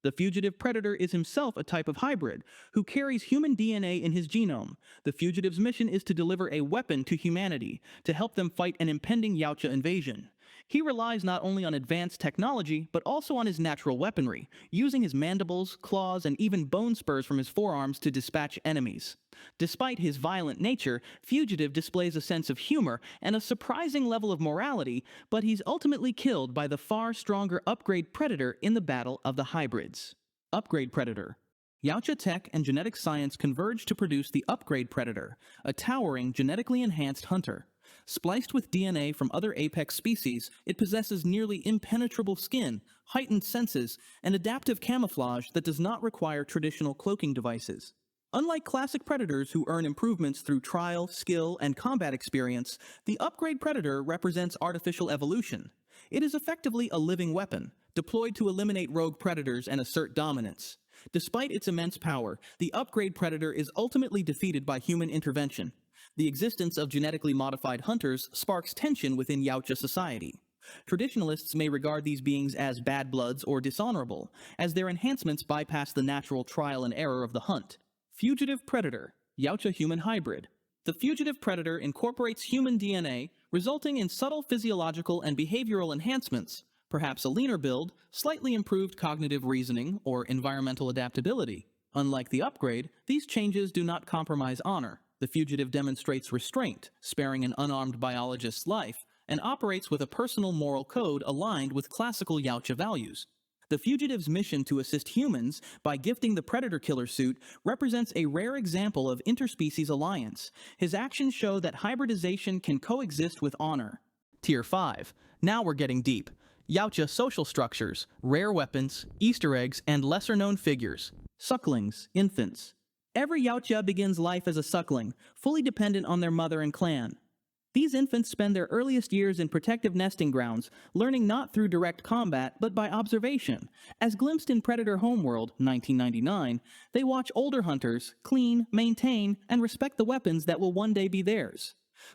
The fugitive predator is himself a type of hybrid, who carries human DNA in his genome. The fugitive's mission is to deliver a weapon to humanity, to help them fight an impending Yautja invasion. He relies not only on advanced technology, but also on his natural weaponry, using his mandibles, claws, and even bone spurs from his forearms to dispatch enemies. Despite his violent nature, Fugitive displays a sense of humor and a surprising level of morality, but he's ultimately killed by the far stronger upgrade predator in the Battle of the Hybrids. Upgrade predator. Yautja tech and genetic science converge to produce the upgrade predator, a towering, genetically enhanced hunter. Spliced with DNA from other apex species, it possesses nearly impenetrable skin, heightened senses, and adaptive camouflage that does not require traditional cloaking devices. Unlike classic predators who earn improvements through trial, skill, and combat experience, the upgrade predator represents artificial evolution. It is effectively a living weapon, deployed to eliminate rogue predators and assert dominance. Despite its immense power, the upgrade predator is ultimately defeated by human intervention. The existence of genetically modified hunters sparks tension within Yautja society. Traditionalists may regard these beings as bad bloods or dishonorable, as their enhancements bypass the natural trial and error of the hunt. Fugitive predator, Yautja human hybrid. The fugitive predator incorporates human DNA, resulting in subtle physiological and behavioral enhancements, perhaps a leaner build, slightly improved cognitive reasoning, or environmental adaptability. Unlike the upgrade, these changes do not compromise honor. The fugitive demonstrates restraint, sparing an unarmed biologist's life, and operates with a personal moral code aligned with classical Yautja values. The fugitive's mission to assist humans by gifting the predator killer suit represents a rare example of interspecies alliance. His actions show that hybridization can coexist with honor. Tier 5. Now we're getting deep. Yautja social structures, rare weapons, Easter eggs, and lesser-known figures. Sucklings, infants. Every Yautja begins life as a suckling, fully dependent on their mother and clan. These infants spend their earliest years in protective nesting grounds, learning not through direct combat, but by observation. As glimpsed in Predator Homeworld, 1999, they watch older hunters clean, maintain, and respect the weapons that will one day be theirs.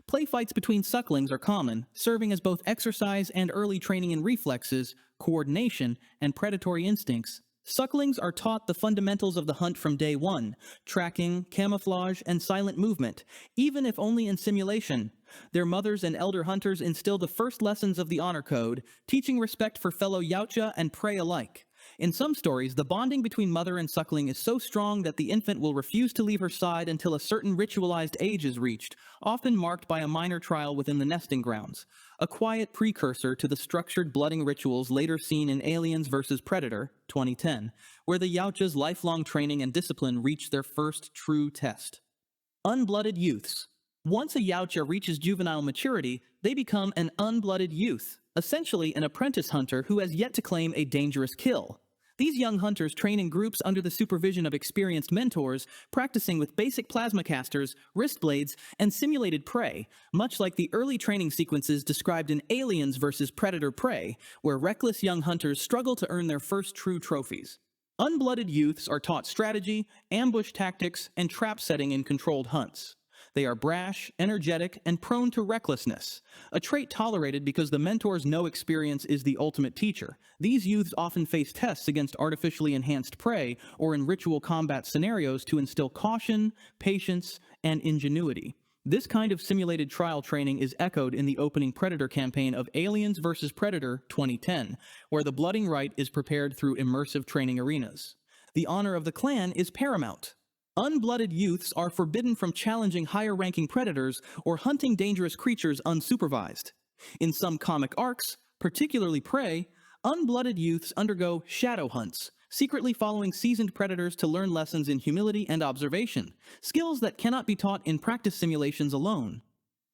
Playfights between sucklings are common, serving as both exercise and early training in reflexes, coordination, and predatory instincts. Sucklings are taught the fundamentals of the hunt from day one: tracking, camouflage, and silent movement, even if only in simulation. Their mothers and elder hunters instill the first lessons of the honor code, teaching respect for fellow Yautja and prey alike. In some stories, the bonding between mother and suckling is so strong that the infant will refuse to leave her side until a certain ritualized age is reached, often marked by a minor trial within the nesting grounds. A quiet precursor to the structured blooding rituals later seen in Aliens vs. Predator, 2010, where the Yautja's lifelong training and discipline reach their first true test. Unblooded youths. Once a Yautja reaches juvenile maturity, they become an unblooded youth, essentially an apprentice hunter who has yet to claim a dangerous kill. These young hunters train in groups under the supervision of experienced mentors, practicing with basic plasma casters, wrist blades, and simulated prey, much like the early training sequences described in Aliens vs. Predator Prey, where reckless young hunters struggle to earn their first true trophies. Unblooded youths are taught strategy, ambush tactics, and trap setting in controlled hunts. They are brash, energetic, and prone to recklessness, a trait tolerated because the mentor's no experience is the ultimate teacher. These youths often face tests against artificially enhanced prey or in ritual combat scenarios to instill caution, patience, and ingenuity. This kind of simulated trial training is echoed in the opening Predator campaign of Aliens vs. Predator 2010, where the blooding rite is prepared through immersive training arenas. The honor of the clan is paramount. Unblooded youths are forbidden from challenging higher-ranking predators or hunting dangerous creatures unsupervised. In some comic arcs, particularly Prey, unblooded youths undergo shadow hunts, secretly following seasoned predators to learn lessons in humility and observation, skills that cannot be taught in practice simulations alone.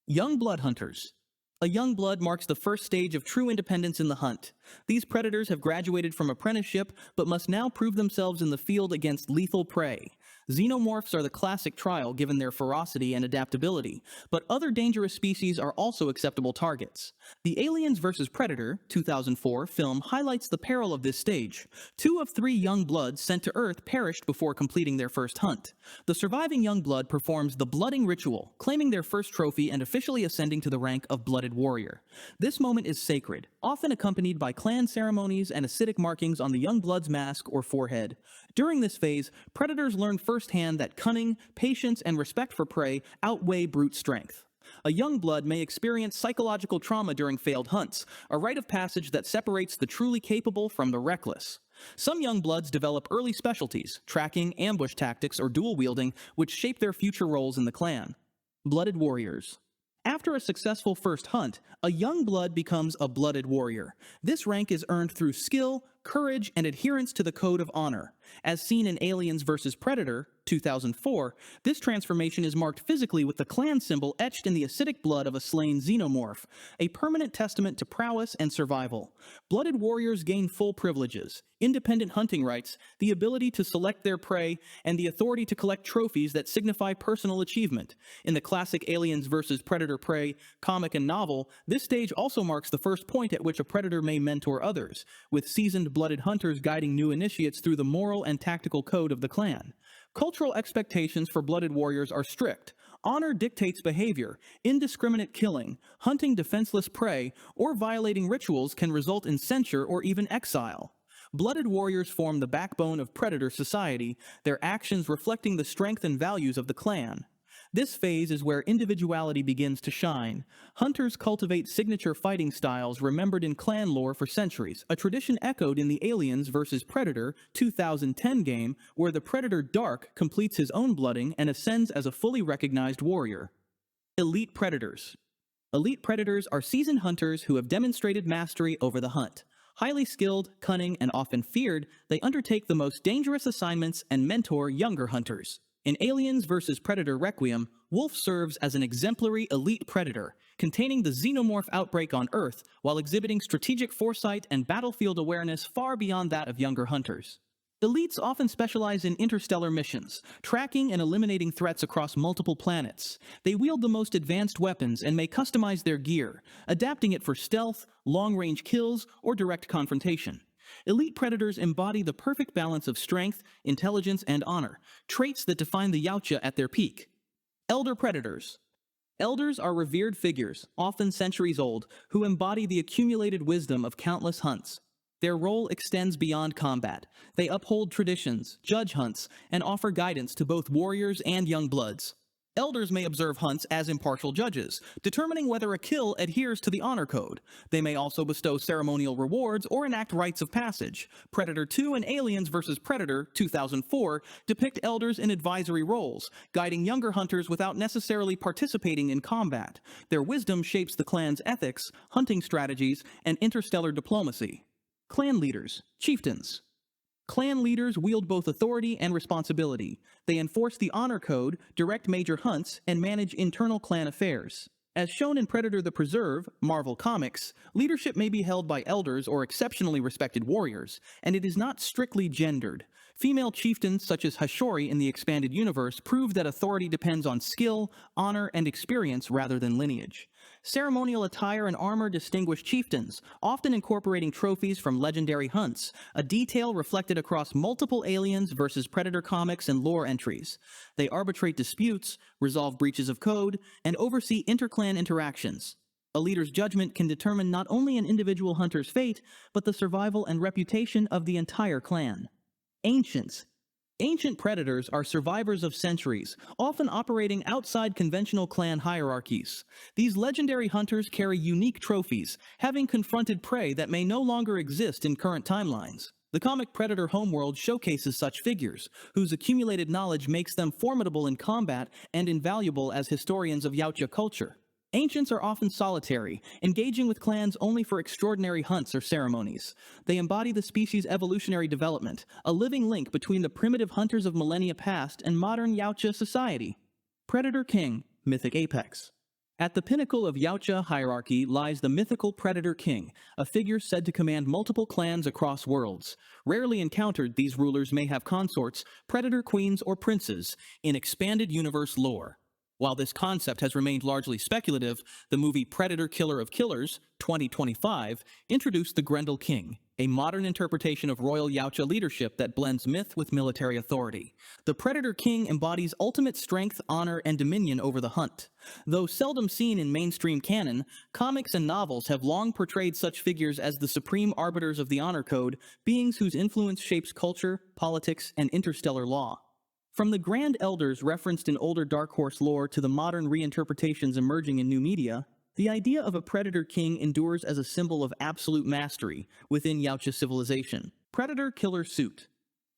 Young blood hunters. A young blood marks the first stage of true independence in the hunt. These predators have graduated from apprenticeship but must now prove themselves in the field against lethal prey. Xenomorphs are the classic trial given their ferocity and adaptability, but other dangerous species are also acceptable targets. The Aliens vs. Predator 2004 film highlights the peril of this stage. 2 of 3 young bloods sent to Earth perished before completing their first hunt. The surviving young blood performs the blooding ritual, claiming their first trophy and officially ascending to the rank of blooded warrior. This moment is sacred, often accompanied by clan ceremonies and acidic markings on the young blood's mask or forehead. During this phase, predators learn firsthand that cunning, patience, and respect for prey outweigh brute strength. A young blood may experience psychological trauma during failed hunts, a rite of passage that separates the truly capable from the reckless. Some young bloods develop early specialties, tracking, ambush tactics, or dual wielding, which shape their future roles in the clan. Blooded warriors. After a successful first hunt, a young blood becomes a blooded warrior. This rank is earned through skill, courage, and adherence to the code of honor. As seen in Aliens vs. Predator 2004, this transformation is marked physically with the clan symbol etched in the acidic blood of a slain xenomorph, a permanent testament to prowess and survival. Blooded warriors gain full privileges, independent hunting rights, the ability to select their prey, and the authority to collect trophies that signify personal achievement. In the classic Aliens vs. Predator Prey comic and novel, this stage also marks the first point at which a predator may mentor others, with seasoned blooded hunters guiding new initiates through the moral and tactical code of the clan. Cultural expectations for blooded warriors are strict. Honor dictates behavior. Indiscriminate killing, hunting defenseless prey, or violating rituals can result in censure or even exile. Blooded warriors form the backbone of predator society, their actions reflecting the strength and values of the clan. This phase is where individuality begins to shine. Hunters cultivate signature fighting styles remembered in clan lore for centuries, a tradition echoed in the Aliens vs. Predator 2010 game, where the Predator Dark completes his own blooding and ascends as a fully recognized warrior. Elite Predators. Elite Predators are seasoned hunters who have demonstrated mastery over the hunt. Highly skilled, cunning, and often feared, they undertake the most dangerous assignments and mentor younger hunters. In Aliens vs. Predator Requiem, Wolf serves as an exemplary elite predator, containing the xenomorph outbreak on Earth while exhibiting strategic foresight and battlefield awareness far beyond that of younger hunters. Elites often specialize in interstellar missions, tracking and eliminating threats across multiple planets. They wield the most advanced weapons and may customize their gear, adapting it for stealth, long-range kills, or direct confrontation. Elite predators embody the perfect balance of strength, intelligence, and honor, traits that define the Yautja at their peak. Elder Predators. Elders are revered figures, often centuries old, who embody the accumulated wisdom of countless hunts. Their role extends beyond combat. They uphold traditions, judge hunts, and offer guidance to both warriors and young bloods. Elders may observe hunts as impartial judges, determining whether a kill adheres to the honor code. They may also bestow ceremonial rewards or enact rites of passage. Predator 2 and Aliens vs. Predator 2004 depict elders in advisory roles, guiding younger hunters without necessarily participating in combat. Their wisdom shapes the clan's ethics, hunting strategies, and interstellar diplomacy. Clan leaders, chieftains. Clan leaders wield both authority and responsibility. They enforce the honor code, direct major hunts, and manage internal clan affairs. As shown in Predator the Preserve, Marvel Comics, leadership may be held by elders or exceptionally respected warriors, and it is not strictly gendered. Female chieftains such as Hashori in the expanded universe prove that authority depends on skill, honor, and experience rather than lineage. Ceremonial attire and armor distinguish chieftains, often incorporating trophies from legendary hunts, a detail reflected across multiple Aliens versus Predator comics and lore entries. They arbitrate disputes, resolve breaches of code, and oversee interclan interactions. A leader's judgment can determine not only an individual hunter's fate, but the survival and reputation of the entire clan. Ancients. Ancient predators are survivors of centuries, often operating outside conventional clan hierarchies. These legendary hunters carry unique trophies, having confronted prey that may no longer exist in current timelines. The comic Predator homeworld showcases such figures, whose accumulated knowledge makes them formidable in combat and invaluable as historians of Yautja culture. Ancients are often solitary, engaging with clans only for extraordinary hunts or ceremonies. They embody the species' evolutionary development, a living link between the primitive hunters of millennia past and modern Yautja society. Predator King, Mythic Apex. At the pinnacle of Yautja hierarchy lies the mythical Predator King, a figure said to command multiple clans across worlds. Rarely encountered, these rulers may have consorts, predator queens, or princes, in expanded universe lore. While this concept has remained largely speculative, the movie Predator Killer of Killers, 2025, introduced the Grendel King, a modern interpretation of royal Yautja leadership that blends myth with military authority. The Predator King embodies ultimate strength, honor, and dominion over the hunt. Though seldom seen in mainstream canon, comics and novels have long portrayed such figures as the supreme arbiters of the honor code, beings whose influence shapes culture, politics, and interstellar law. From the Grand Elders referenced in older Dark Horse lore to the modern reinterpretations emerging in new media, the idea of a Predator King endures as a symbol of absolute mastery within Yautja civilization. Predator Killer Suit.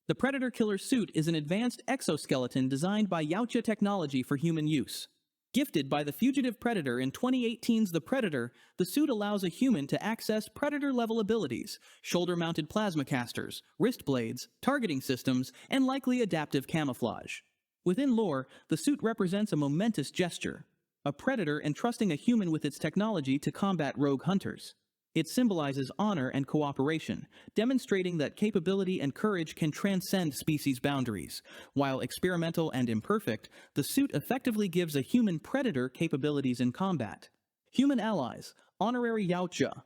The Predator Killer Suit is an advanced exoskeleton designed by Yautja technology for human use. Gifted by the fugitive Predator in 2018's The Predator, the suit allows a human to access Predator-level abilities, shoulder-mounted plasma casters, wrist blades, targeting systems, and likely adaptive camouflage. Within lore, the suit represents a momentous gesture, a Predator entrusting a human with its technology to combat rogue hunters. It symbolizes honor and cooperation, demonstrating that capability and courage can transcend species boundaries. While experimental and imperfect, the suit effectively gives a human predator capabilities in combat. Human allies, honorary Yautja.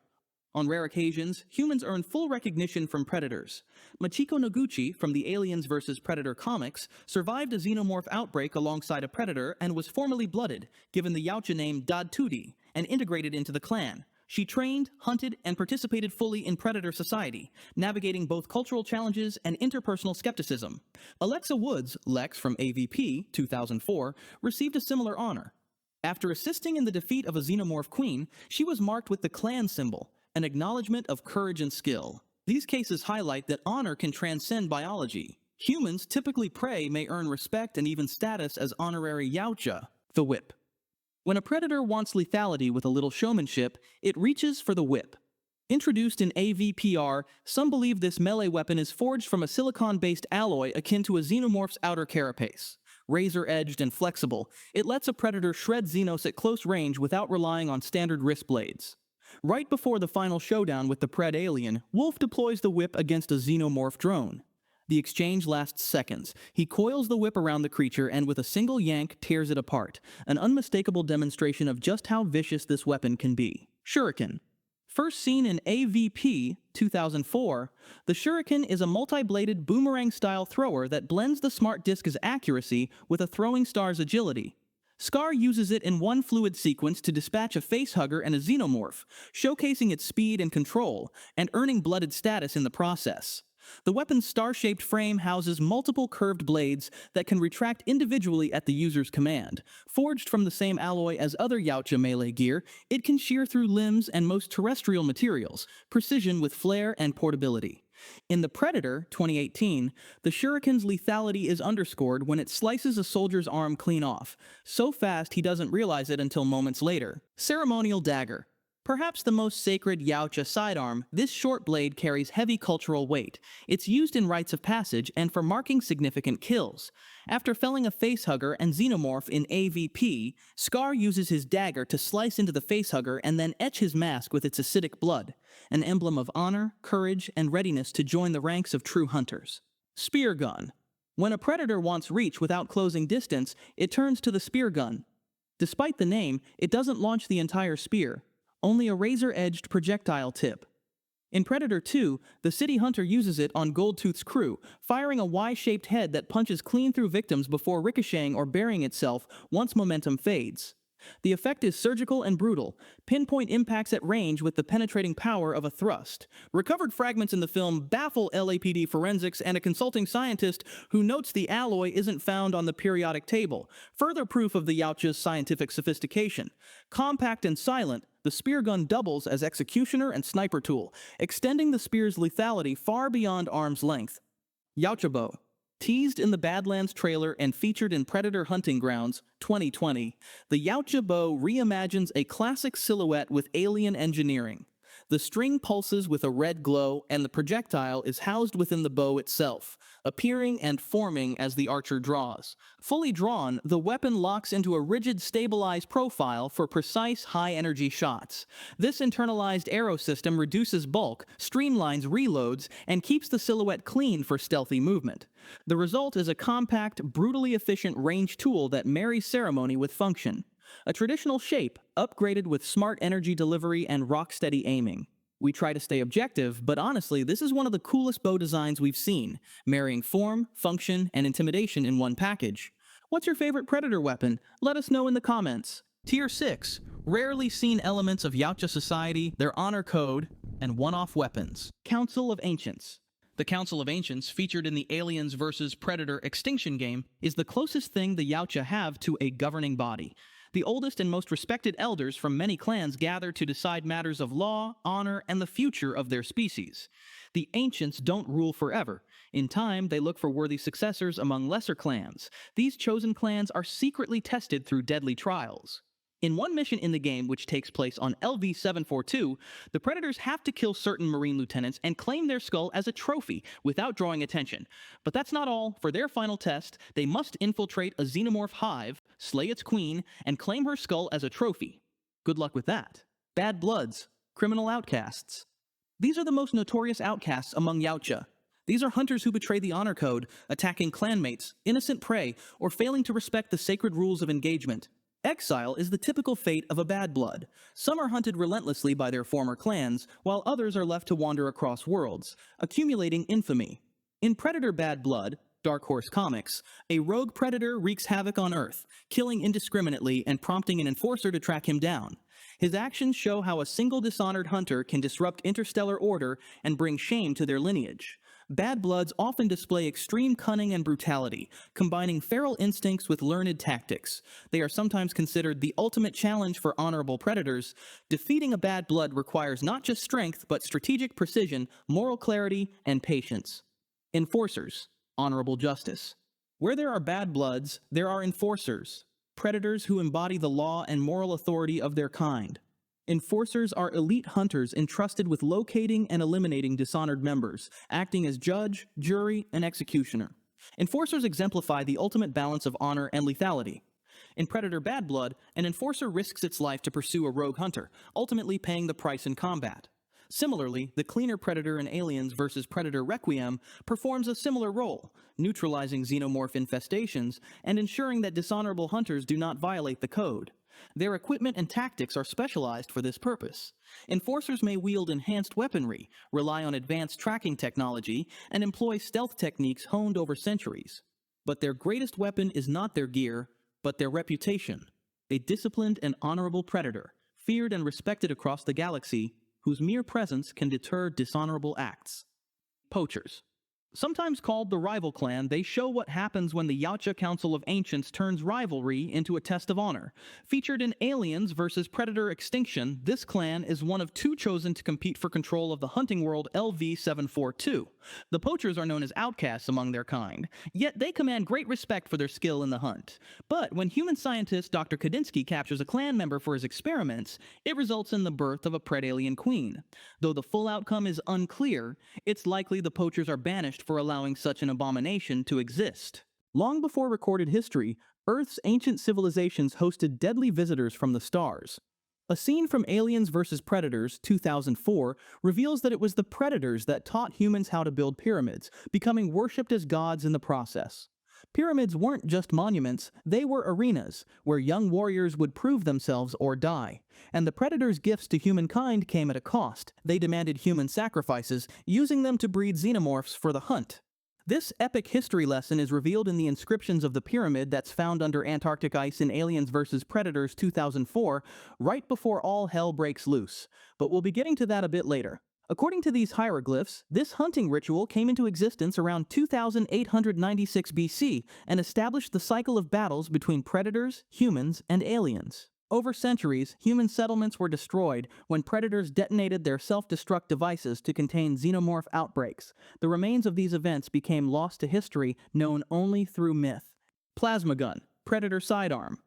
On rare occasions, humans earn full recognition from predators. Machiko Noguchi, from the Aliens vs. Predator comics, survived a xenomorph outbreak alongside a predator and was formally blooded, given the Yautja name Dadtudi, and integrated into the clan. She trained, hunted, and participated fully in Predator society, navigating both cultural challenges and interpersonal skepticism. Alexa Woods, Lex from AVP 2004, received a similar honor. After assisting in the defeat of a xenomorph queen, she was marked with the clan symbol, an acknowledgement of courage and skill. These cases highlight that honor can transcend biology. Humans, typically prey, may earn respect and even status as honorary Yautja, the whip. When a predator wants lethality with a little showmanship, it reaches for the whip. Introduced in AVPR, some believe this melee weapon is forged from a silicon-based alloy akin to a xenomorph's outer carapace. Razor-edged and flexible, it lets a predator shred Xenos at close range without relying on standard wrist blades. Right before the final showdown with the Predalien, Wolf deploys the whip against a xenomorph drone. The exchange lasts seconds. He coils the whip around the creature and with a single yank tears it apart, an unmistakable demonstration of just how vicious this weapon can be. Shuriken. First seen in AVP 2004, the Shuriken is a multi-bladed boomerang-style thrower that blends the smart disk's accuracy with a throwing star's agility. Scar uses it in one fluid sequence to dispatch a facehugger and a xenomorph, showcasing its speed and control, and earning blooded status in the process. The weapon's star-shaped frame houses multiple curved blades that can retract individually at the user's command. Forged from the same alloy as other Yautja melee gear, it can shear through limbs and most terrestrial materials, precision with flair and portability. In The Predator, 2018, the Shuriken's lethality is underscored when it slices a soldier's arm clean off, so fast he doesn't realize it until moments later. Ceremonial Dagger. Perhaps the most sacred Yautja sidearm, this short blade carries heavy cultural weight. It's used in rites of passage and for marking significant kills. After felling a facehugger and xenomorph in AVP, Scar uses his dagger to slice into the facehugger and then etch his mask with its acidic blood, an emblem of honor, courage, and readiness to join the ranks of true hunters. Spear gun. When a predator wants reach without closing distance, it turns to the spear gun. Despite the name, it doesn't launch the entire spear, only a razor-edged projectile tip. In Predator 2, the city hunter uses it on Goldtooth's crew, firing a Y-shaped head that punches clean through victims before ricocheting or burying itself once momentum fades. The effect is surgical and brutal, pinpoint impacts at range with the penetrating power of a thrust. Recovered fragments in the film baffle LAPD forensics and a consulting scientist who notes the alloy isn't found on the periodic table, further proof of the Yautja's scientific sophistication. Compact and silent, the spear gun doubles as executioner and sniper tool, extending the spear's lethality far beyond arm's length. Yautja bow. Teased in the Badlands trailer and featured in Predator Hunting Grounds 2020, the Yautja bow reimagines a classic silhouette with alien engineering. The string pulses with a red glow, and the projectile is housed within the bow itself, appearing and forming as the archer draws. Fully drawn, the weapon locks into a rigid, stabilized profile for precise, high-energy shots. This internalized arrow system reduces bulk, streamlines reloads, and keeps the silhouette clean for stealthy movement. The result is a compact, brutally efficient range tool that marries ceremony with function. A traditional shape, upgraded with smart energy delivery and rock-steady aiming. We try to stay objective, but honestly, this is one of the coolest bow designs we've seen, marrying form, function, and intimidation in one package. What's your favorite Predator weapon? Let us know in the comments. Tier 6. Rarely seen elements of Yautja society, their honor code, and one-off weapons. Council of Ancients. The Council of Ancients, featured in the Aliens vs. Predator Extinction game, is the closest thing the Yautja have to a governing body. The oldest and most respected elders from many clans gather to decide matters of law, honor, and the future of their species. The Ancients don't rule forever. In time, they look for worthy successors among lesser clans. These chosen clans are secretly tested through deadly trials. In one mission in the game, which takes place on LV-742, the Predators have to kill certain Marine lieutenants and claim their skull as a trophy without drawing attention. But that's not all. For their final test, they must infiltrate a xenomorph hive, slay its queen, and claim her skull as a trophy. Good luck with that. Bad Bloods. Criminal outcasts. These are the most notorious outcasts among Yautja. These are hunters who betray the honor code, attacking clanmates, innocent prey, or failing to respect the sacred rules of engagement. Exile is the typical fate of a bad blood. Some are hunted relentlessly by their former clans, while others are left to wander across worlds, accumulating infamy. In Predator Bad Blood, Dark Horse Comics, a rogue predator wreaks havoc on Earth, killing indiscriminately and prompting an enforcer to track him down. His actions show how a single dishonored hunter can disrupt interstellar order and bring shame to their lineage. Bad Bloods often display extreme cunning and brutality, combining feral instincts with learned tactics. They are sometimes considered the ultimate challenge for honorable predators. Defeating a Bad Blood requires not just strength, but strategic precision, moral clarity, and patience. Enforcers. Honorable justice. Where there are Bad Bloods, there are enforcers. Predators who embody the law and moral authority of their kind. Enforcers are elite hunters entrusted with locating and eliminating dishonored members, acting as judge, jury, and executioner. Enforcers exemplify the ultimate balance of honor and lethality. In Predator Bad Blood, an enforcer risks its life to pursue a rogue hunter, ultimately paying the price in combat. Similarly, the cleaner Predator in Aliens vs. Predator Requiem performs a similar role, neutralizing xenomorph infestations and ensuring that dishonorable hunters do not violate the code. Their equipment and tactics are specialized for this purpose. Enforcers may wield enhanced weaponry, rely on advanced tracking technology, and employ stealth techniques honed over centuries. But their greatest weapon is not their gear, but their reputation. A disciplined and honorable predator, feared and respected across the galaxy, whose mere presence can deter dishonorable acts. Poachers. Sometimes called the rival clan, they show what happens when the Yautja Council of Ancients turns rivalry into a test of honor. Featured in Aliens vs. Predator Extinction, this clan is one of two chosen to compete for control of the hunting world LV-742. The poachers are known as outcasts among their kind, yet they command great respect for their skill in the hunt. But when human scientist Dr. Kadinsky captures a clan member for his experiments, it results in the birth of a Predalien queen. Though the full outcome is unclear, it's likely the poachers are banished for allowing such an abomination to exist. Long before recorded history, Earth's ancient civilizations hosted deadly visitors from the stars. A scene from Aliens vs. Predators 2004 reveals that it was the predators that taught humans how to build pyramids, becoming worshipped as gods in the process. Pyramids weren't just monuments, they were arenas, where young warriors would prove themselves or die. And the predators' gifts to humankind came at a cost. They demanded human sacrifices, using them to breed xenomorphs for the hunt. This epic history lesson is revealed in the inscriptions of the pyramid that's found under Antarctic ice in Aliens vs. Predators 2004, right before all hell breaks loose. But we'll be getting to that a bit later. According to these hieroglyphs, this hunting ritual came into existence around 2896 BC and established the cycle of battles between predators, humans, and aliens. Over centuries, human settlements were destroyed when predators detonated their self-destruct devices to contain xenomorph outbreaks. The remains of these events became lost to history, known only through myth. Plasma gun, predator sidearm.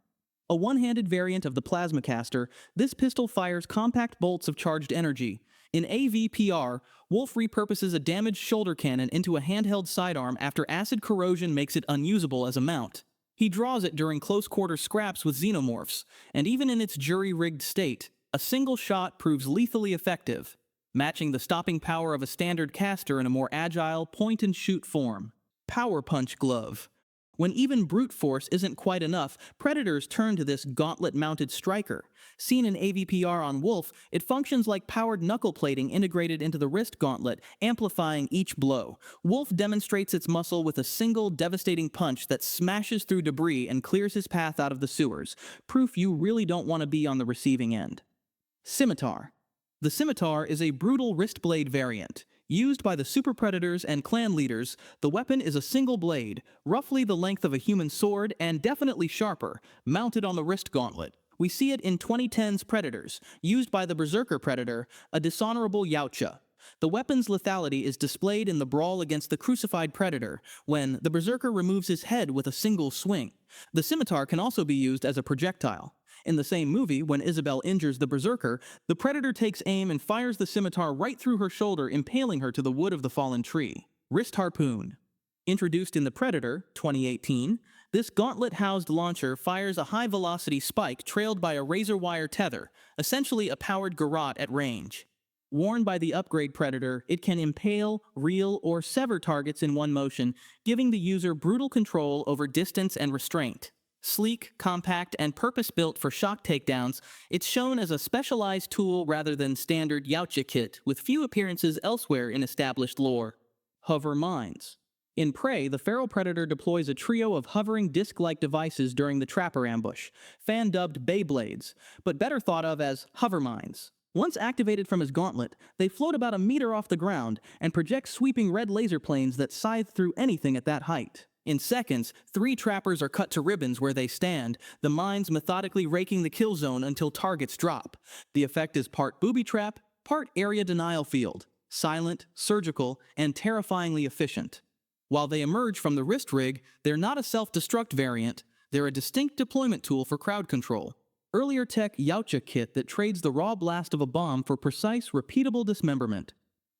A one-handed variant of the plasmacaster, this pistol fires compact bolts of charged energy. In AVPR, Wolf repurposes a damaged shoulder cannon into a handheld sidearm after acid corrosion makes it unusable as a mount. He draws it during close-quarter scraps with xenomorphs, and even in its jury-rigged state, a single shot proves lethally effective, matching the stopping power of a standard caster in a more agile, point-and-shoot form. Power Punch Glove. When even brute force isn't quite enough, predators turn to this gauntlet-mounted striker. Seen in AVPR on Wolf, it functions like powered knuckle plating integrated into the wrist gauntlet, amplifying each blow. Wolf demonstrates its muscle with a single, devastating punch that smashes through debris and clears his path out of the sewers. Proof you really don't want to be on the receiving end. Scimitar. The scimitar is a brutal wrist blade variant. Used by the super predators and clan leaders, the weapon is a single blade, roughly the length of a human sword and definitely sharper, mounted on the wrist gauntlet. We see it in 2010's Predators, used by the Berserker Predator, a dishonorable Yautja. The weapon's lethality is displayed in the brawl against the crucified Predator, when the Berserker removes his head with a single swing. The scimitar can also be used as a projectile. In the same movie, when Isabel injures the Berserker, the Predator takes aim and fires the scimitar right through her shoulder, impaling her to the wood of the fallen tree. Wrist Harpoon. Introduced in The Predator, 2018, this gauntlet-housed launcher fires a high-velocity spike trailed by a razor-wire tether, essentially a powered garrote at range. Worn by the upgrade Predator, it can impale, reel, or sever targets in one motion, giving the user brutal control over distance and restraint. Sleek, compact, and purpose-built for shock takedowns, it's shown as a specialized tool rather than standard Yautja kit, with few appearances elsewhere in established lore. Hover mines. In Prey, the feral predator deploys a trio of hovering disc-like devices during the trapper ambush, fan-dubbed Beyblades, but better thought of as hover mines. Once activated from his gauntlet, they float about a meter off the ground and project sweeping red laser planes that scythe through anything at that height. In seconds, 3 trappers are cut to ribbons where they stand, the mines methodically raking the kill zone until targets drop. The effect is part booby trap, part area denial field. Silent, surgical, and terrifyingly efficient. While they emerge from the wrist rig, they're not a self-destruct variant, they're a distinct deployment tool for crowd control. Earlier tech Yautja kit that trades the raw blast of a bomb for precise, repeatable dismemberment.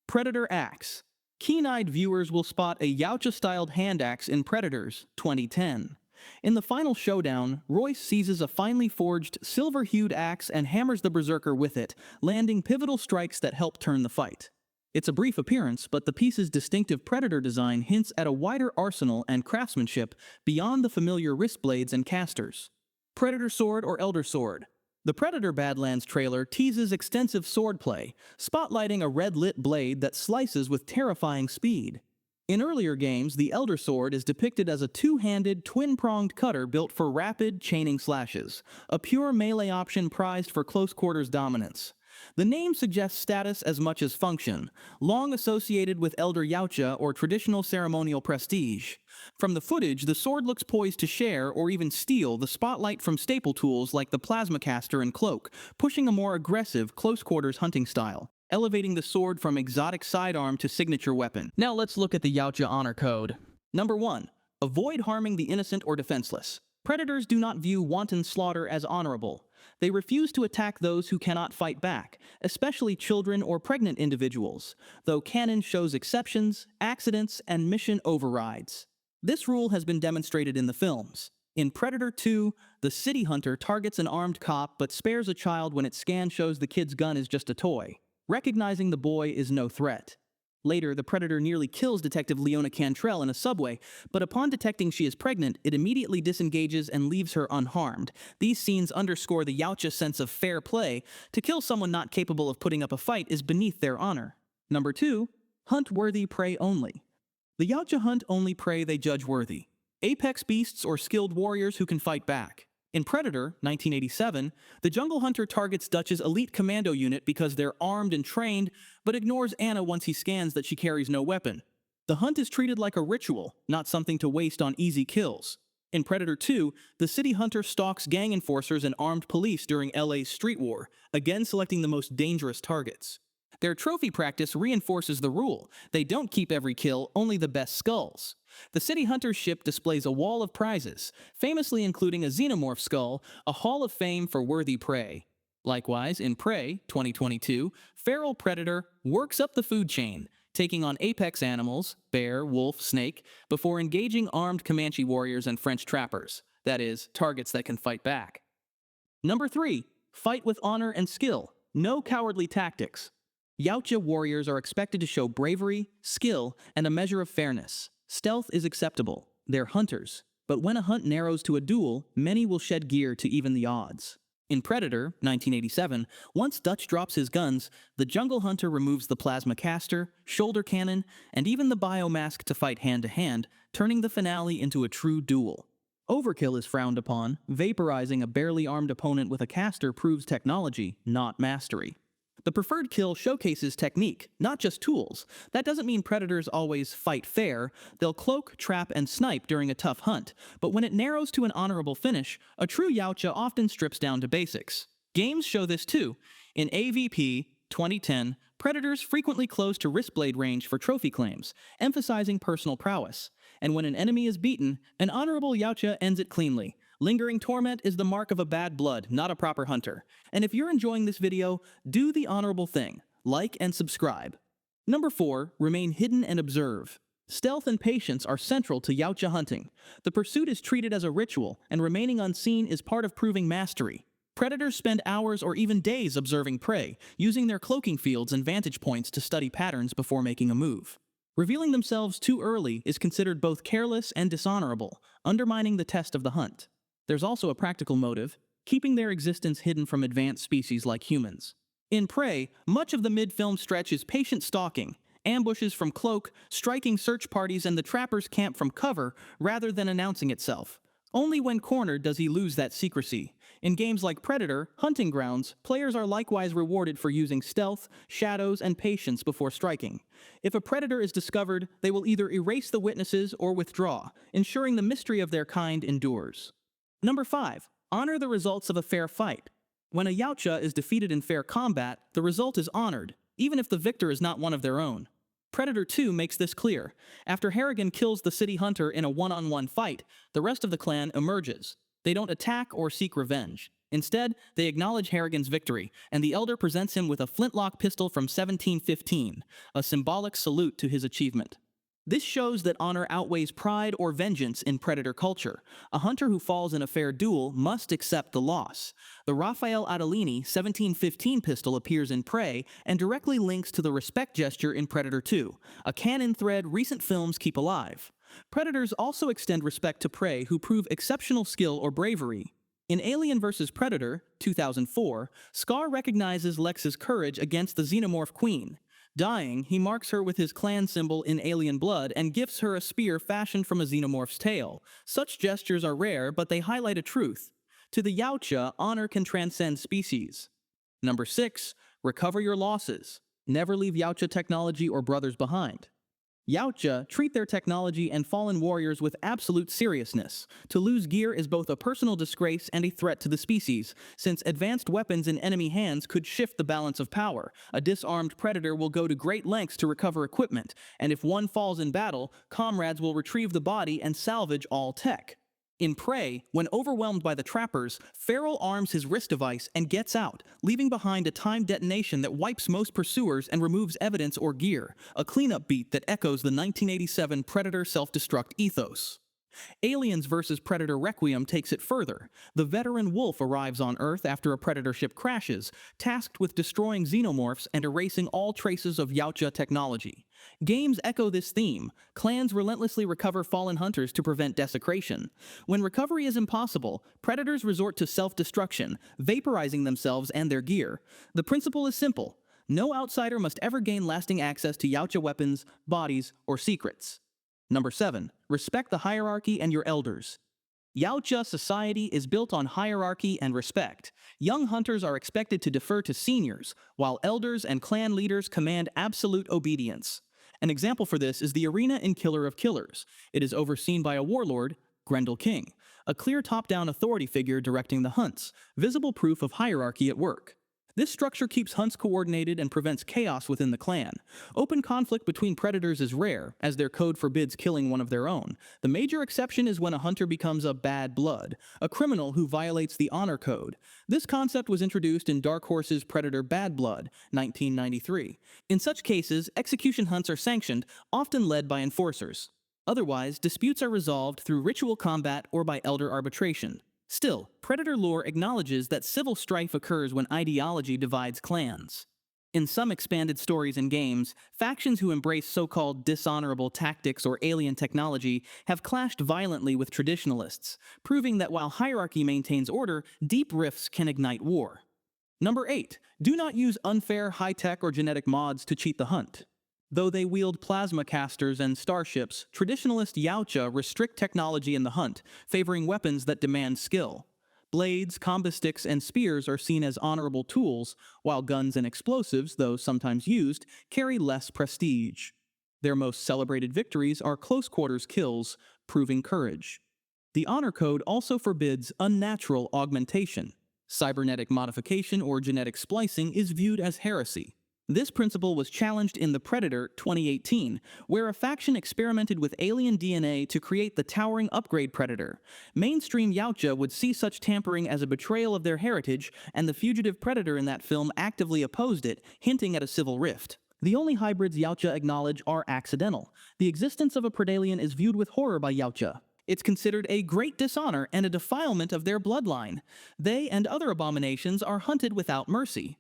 Predator Axe. Keen-eyed viewers will spot a Yautja-styled hand axe in Predators, 2010. In the final showdown, Royce seizes a finely forged, silver-hued axe and hammers the Berserker with it, landing pivotal strikes that help turn the fight. It's a brief appearance, but the piece's distinctive Predator design hints at a wider arsenal and craftsmanship beyond the familiar wrist blades and casters. Predator Sword or Elder Sword. The Predator Badlands trailer teases extensive swordplay, spotlighting a red-lit blade that slices with terrifying speed. In earlier games, the Elder Sword is depicted as a two-handed, twin-pronged cutter built for rapid, chaining slashes, a pure melee option prized for close-quarters dominance. The name suggests status as much as function, long associated with Elder Yautja or traditional ceremonial prestige. From the footage, the sword looks poised to share or even steal the spotlight from staple tools like the plasmacaster and cloak, pushing a more aggressive, close-quarters hunting style, elevating the sword from exotic sidearm to signature weapon. Now let's look at the Yautja Honor Code. Number 1. Avoid harming the innocent or defenseless. Predators do not view wanton slaughter as honorable. They refuse to attack those who cannot fight back, especially children or pregnant individuals, though canon shows exceptions, accidents, and mission overrides. This rule has been demonstrated in the films. In Predator 2, the city hunter targets an armed cop but spares a child when its scan shows the kid's gun is just a toy, recognizing the boy is no threat. Later, the Predator nearly kills Detective Leona Cantrell in a subway, but upon detecting she is pregnant, it immediately disengages and leaves her unharmed. These scenes underscore the Yautja sense of fair play. To kill someone not capable of putting up a fight is beneath their honor. Number 2. Hunt worthy prey only. The Yautja hunt only prey they judge worthy. Apex beasts or skilled warriors who can fight back. In Predator, 1987, the jungle hunter targets Dutch's elite commando unit because they're armed and trained, but ignores Anna once he scans that she carries no weapon. The hunt is treated like a ritual, not something to waste on easy kills. In Predator 2, the city hunter stalks gang enforcers and armed police during LA's street war, again selecting the most dangerous targets. Their trophy practice reinforces the rule. They don't keep every kill, only the best skulls. The city hunter's ship displays a wall of prizes, famously including a xenomorph skull, a hall of fame for worthy prey. Likewise, in Prey, 2022, feral predator works up the food chain, taking on apex animals, bear, wolf, snake, before engaging armed Comanche warriors and French trappers, that is, targets that can fight back. Number 3. Fight with honor and skill. No cowardly tactics. Yautja warriors are expected to show bravery, skill, and a measure of fairness. Stealth is acceptable. They're hunters. But when a hunt narrows to a duel, many will shed gear to even the odds. In Predator, 1987, once Dutch drops his guns, the jungle hunter removes the plasma caster, shoulder cannon, and even the biomask to fight hand-to-hand, turning the finale into a true duel. Overkill is frowned upon. Vaporizing a barely armed opponent with a caster proves technology, not mastery. The preferred kill showcases technique, not just tools. That doesn't mean predators always fight fair. They'll cloak, trap, and snipe during a tough hunt. But when it narrows to an honorable finish, a true Yautja often strips down to basics. Games show this too. In AVP 2010, predators frequently close to wristblade range for trophy claims, emphasizing personal prowess. And when an enemy is beaten, an honorable Yautja ends it cleanly. Lingering torment is the mark of a bad blood, not a proper hunter. And if you're enjoying this video, do the honorable thing. Like and subscribe. Number 4. Remain hidden and observe. Stealth and patience are central to Yautja hunting. The pursuit is treated as a ritual, and remaining unseen is part of proving mastery. Predators spend hours or even days observing prey, using their cloaking fields and vantage points to study patterns before making a move. Revealing themselves too early is considered both careless and dishonorable, undermining the test of the hunt. There's also a practical motive, keeping their existence hidden from advanced species like humans. In Prey, much of the mid-film stretch is patient stalking, ambushes from cloak, striking search parties, and the trapper's camp from cover rather than announcing itself. Only when cornered does he lose that secrecy. In games like Predator, Hunting Grounds, players are likewise rewarded for using stealth, shadows, and patience before striking. If a predator is discovered, they will either erase the witnesses or withdraw, ensuring the mystery of their kind endures. Number 5. Honor the results of a fair fight. When a Yautja is defeated in fair combat, the result is honored, even if the victor is not one of their own. Predator 2 makes this clear. After Harrigan kills the city hunter in a one-on-one fight, the rest of the clan emerges. They don't attack or seek revenge. Instead, they acknowledge Harrigan's victory, and the Elder presents him with a flintlock pistol from 1715, a symbolic salute to his achievement. This shows that honor outweighs pride or vengeance in predator culture. A hunter who falls in a fair duel must accept the loss. The Raphael Adolini 1715 pistol appears in Prey and directly links to the respect gesture in Predator 2, a canon thread recent films keep alive. Predators also extend respect to prey who prove exceptional skill or bravery. In Alien vs. Predator, 2004, Scar recognizes Lex's courage against the Xenomorph Queen. Dying, he marks her with his clan symbol in alien blood and gifts her a spear fashioned from a xenomorph's tail. Such gestures are rare, but they highlight a truth. To the Yautja, honor can transcend species. Number 6. Recover your losses. Never leave Yautja technology or brothers behind. Yautja treat their technology and fallen warriors with absolute seriousness. To lose gear is both a personal disgrace and a threat to the species, since advanced weapons in enemy hands could shift the balance of power. A disarmed predator will go to great lengths to recover equipment, and if one falls in battle, comrades will retrieve the body and salvage all tech. In Prey, when overwhelmed by the trappers, Feral arms his wrist device and gets out, leaving behind a timed detonation that wipes most pursuers and removes evidence or gear, a cleanup beat that echoes the 1987 Predator Self-destruct ethos. Aliens vs. Predator Requiem takes it further. The veteran wolf arrives on Earth after a Predator ship crashes, tasked with destroying xenomorphs and erasing all traces of Yautja technology. Games echo this theme. Clans relentlessly recover fallen hunters to prevent desecration. When recovery is impossible, predators resort to self-destruction, vaporizing themselves and their gear. The principle is simple. No outsider must ever gain lasting access to Yautja weapons, bodies, or secrets. Number 7. Respect the hierarchy and your elders. Yautja society is built on hierarchy and respect. Young hunters are expected to defer to seniors, while elders and clan leaders command absolute obedience. An example for this is the arena in Killer of Killers. It is overseen by a warlord, Grendel King, a clear top-down authority figure directing the hunts, visible proof of hierarchy at work. This structure keeps hunts coordinated and prevents chaos within the clan. Open conflict between predators is rare, as their code forbids killing one of their own. The major exception is when a hunter becomes a bad blood, a criminal who violates the honor code. This concept was introduced in Dark Horse's Predator Bad Blood, 1993. In such cases, execution hunts are sanctioned, often led by enforcers. Otherwise, disputes are resolved through ritual combat or by elder arbitration. Still, Predator lore acknowledges that civil strife occurs when ideology divides clans. In some expanded stories and games, factions who embrace so-called dishonorable tactics or alien technology have clashed violently with traditionalists, proving that while hierarchy maintains order, deep rifts can ignite war. Number 8. Do not use unfair high-tech or genetic mods to cheat the hunt. Though they wield plasma casters and starships, traditionalist Yautja restrict technology in the hunt, favoring weapons that demand skill. Blades, combo sticks, and spears are seen as honorable tools, while guns and explosives, though sometimes used, carry less prestige. Their most celebrated victories are close-quarters kills, proving courage. The honor code also forbids unnatural augmentation. Cybernetic modification or genetic splicing is viewed as heresy. This principle was challenged in The Predator 2018, where a faction experimented with alien DNA to create the towering upgrade Predator. Mainstream Yautja would see such tampering as a betrayal of their heritage, and the fugitive Predator in that film actively opposed it, hinting at a civil rift. The only hybrids Yautja acknowledge are accidental. The existence of a Predalien is viewed with horror by Yautja. It's considered a great dishonor and a defilement of their bloodline. They and other abominations are hunted without mercy.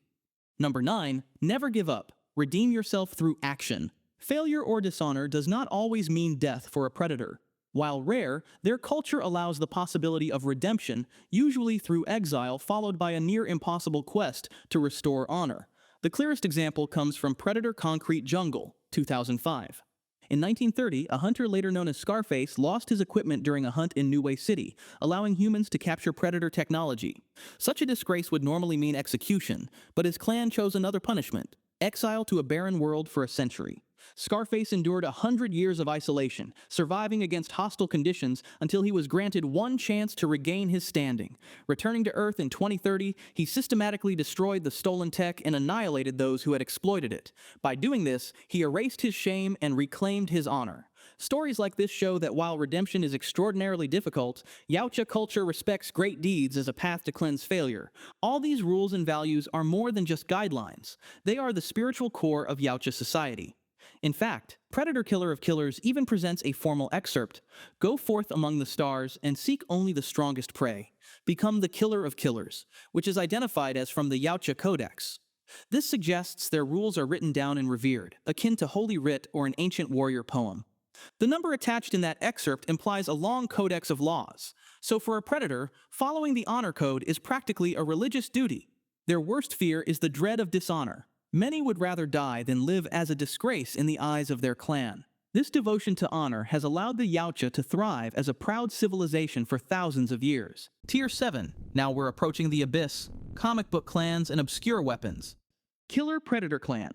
Number 9. Never give up. Redeem yourself through action. Failure or dishonor does not always mean death for a predator. While rare, their culture allows the possibility of redemption, usually through exile followed by a near-impossible quest to restore honor. The clearest example comes from Predator Concrete Jungle, 2005. In 1930, a hunter later known as Scarface lost his equipment during a hunt in New City, allowing humans to capture Predator technology. Such a disgrace would normally mean execution, but his clan chose another punishment: exile to a barren world for a century. Scarface endured 100 years of isolation, surviving against hostile conditions until he was granted one chance to regain his standing. Returning to Earth in 2030, he systematically destroyed the stolen tech and annihilated those who had exploited it. By doing this, he erased his shame and reclaimed his honor. Stories like this show that while redemption is extraordinarily difficult, Yautja culture respects great deeds as a path to cleanse failure. All these rules and values are more than just guidelines. They are the spiritual core of Yautja society. In fact, Predator Killer of Killers even presents a formal excerpt. Go forth among the stars and seek only the strongest prey. Become the Killer of Killers, which is identified as from the Yautja Codex. This suggests their rules are written down and revered, akin to Holy Writ or an ancient warrior poem. The number attached in that excerpt implies a long codex of laws. So for a predator, following the honor code is practically a religious duty. Their worst fear is the dread of dishonor. Many would rather die than live as a disgrace in the eyes of their clan. This devotion to honor has allowed the Yautja to thrive as a proud civilization for thousands of years. Tier 7. Now we're approaching the abyss. Comic book clans and obscure weapons. Killer Predator Clan.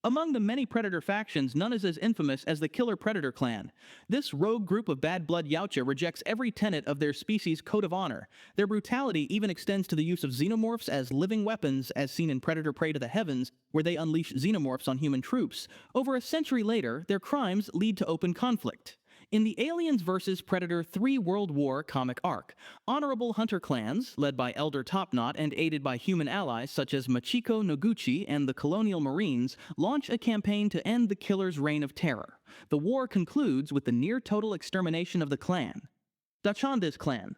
Among the many Predator factions, none is as infamous as the Killer Predator Clan. This rogue group of bad blood Yautja rejects every tenet of their species' code of honor. Their brutality even extends to the use of xenomorphs as living weapons, as seen in Predator Prey to the Heavens, where they unleash xenomorphs on human troops. Over a century later, their crimes lead to open conflict. In the Aliens vs. Predator 3 World War comic arc, honorable hunter clans, led by Elder Topknot and aided by human allies such as Machiko Noguchi and the Colonial Marines, launch a campaign to end the killer's reign of terror. The war concludes with the near-total extermination of the clan. Dachande's Clan.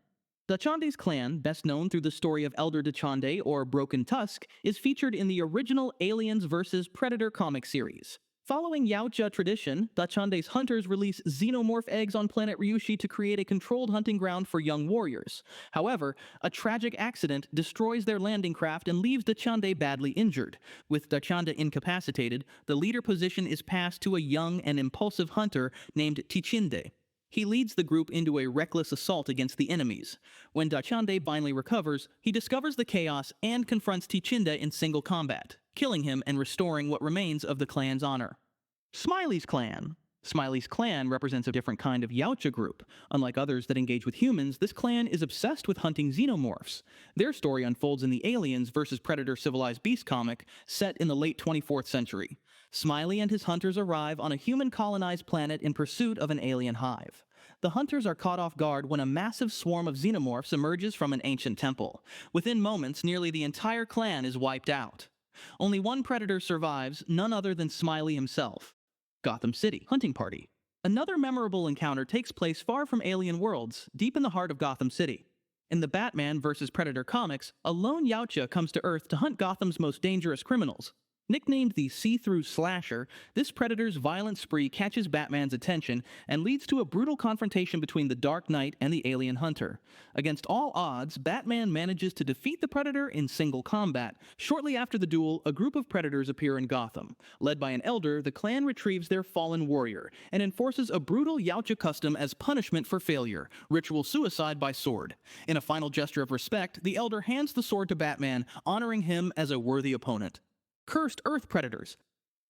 Dachande's clan, best known through the story of Elder Dachande or Broken Tusk, is featured in the original Aliens vs. Predator comic series. Following Yautja tradition, Dachande's hunters release xenomorph eggs on planet Ryushi to create a controlled hunting ground for young warriors. However, a tragic accident destroys their landing craft and leaves Dachande badly injured. With Dachande incapacitated, the leader position is passed to a young and impulsive hunter named Tichinde. He leads the group into a reckless assault against the enemies. When Dachande finally recovers, he discovers the chaos and confronts Tichinde in single combat, killing him and restoring what remains of the clan's honor. Smiley's Clan. Smiley's clan represents a different kind of Yautja group. Unlike others that engage with humans, this clan is obsessed with hunting xenomorphs. Their story unfolds in the Aliens vs. Predator Civilized Beast comic, set in the late 24th century. Smiley and his hunters arrive on a human-colonized planet in pursuit of an alien hive. The hunters are caught off guard when a massive swarm of xenomorphs emerges from an ancient temple. Within moments, nearly the entire clan is wiped out. Only one predator survives, none other than Smiley himself. Gotham City Hunting Party. Another memorable encounter takes place far from alien worlds, deep in the heart of Gotham City. In the Batman vs. Predator comics, a lone Yautja comes to Earth to hunt Gotham's most dangerous criminals. Nicknamed the See-Through Slasher, this predator's violent spree catches Batman's attention and leads to a brutal confrontation between the Dark Knight and the alien hunter. Against all odds, Batman manages to defeat the predator in single combat. Shortly after the duel, a group of predators appear in Gotham. Led by an elder, the clan retrieves their fallen warrior and enforces a brutal Yautja custom as punishment for failure: ritual suicide by sword. In a final gesture of respect, the elder hands the sword to Batman, honoring him as a worthy opponent. Cursed Earth Predators.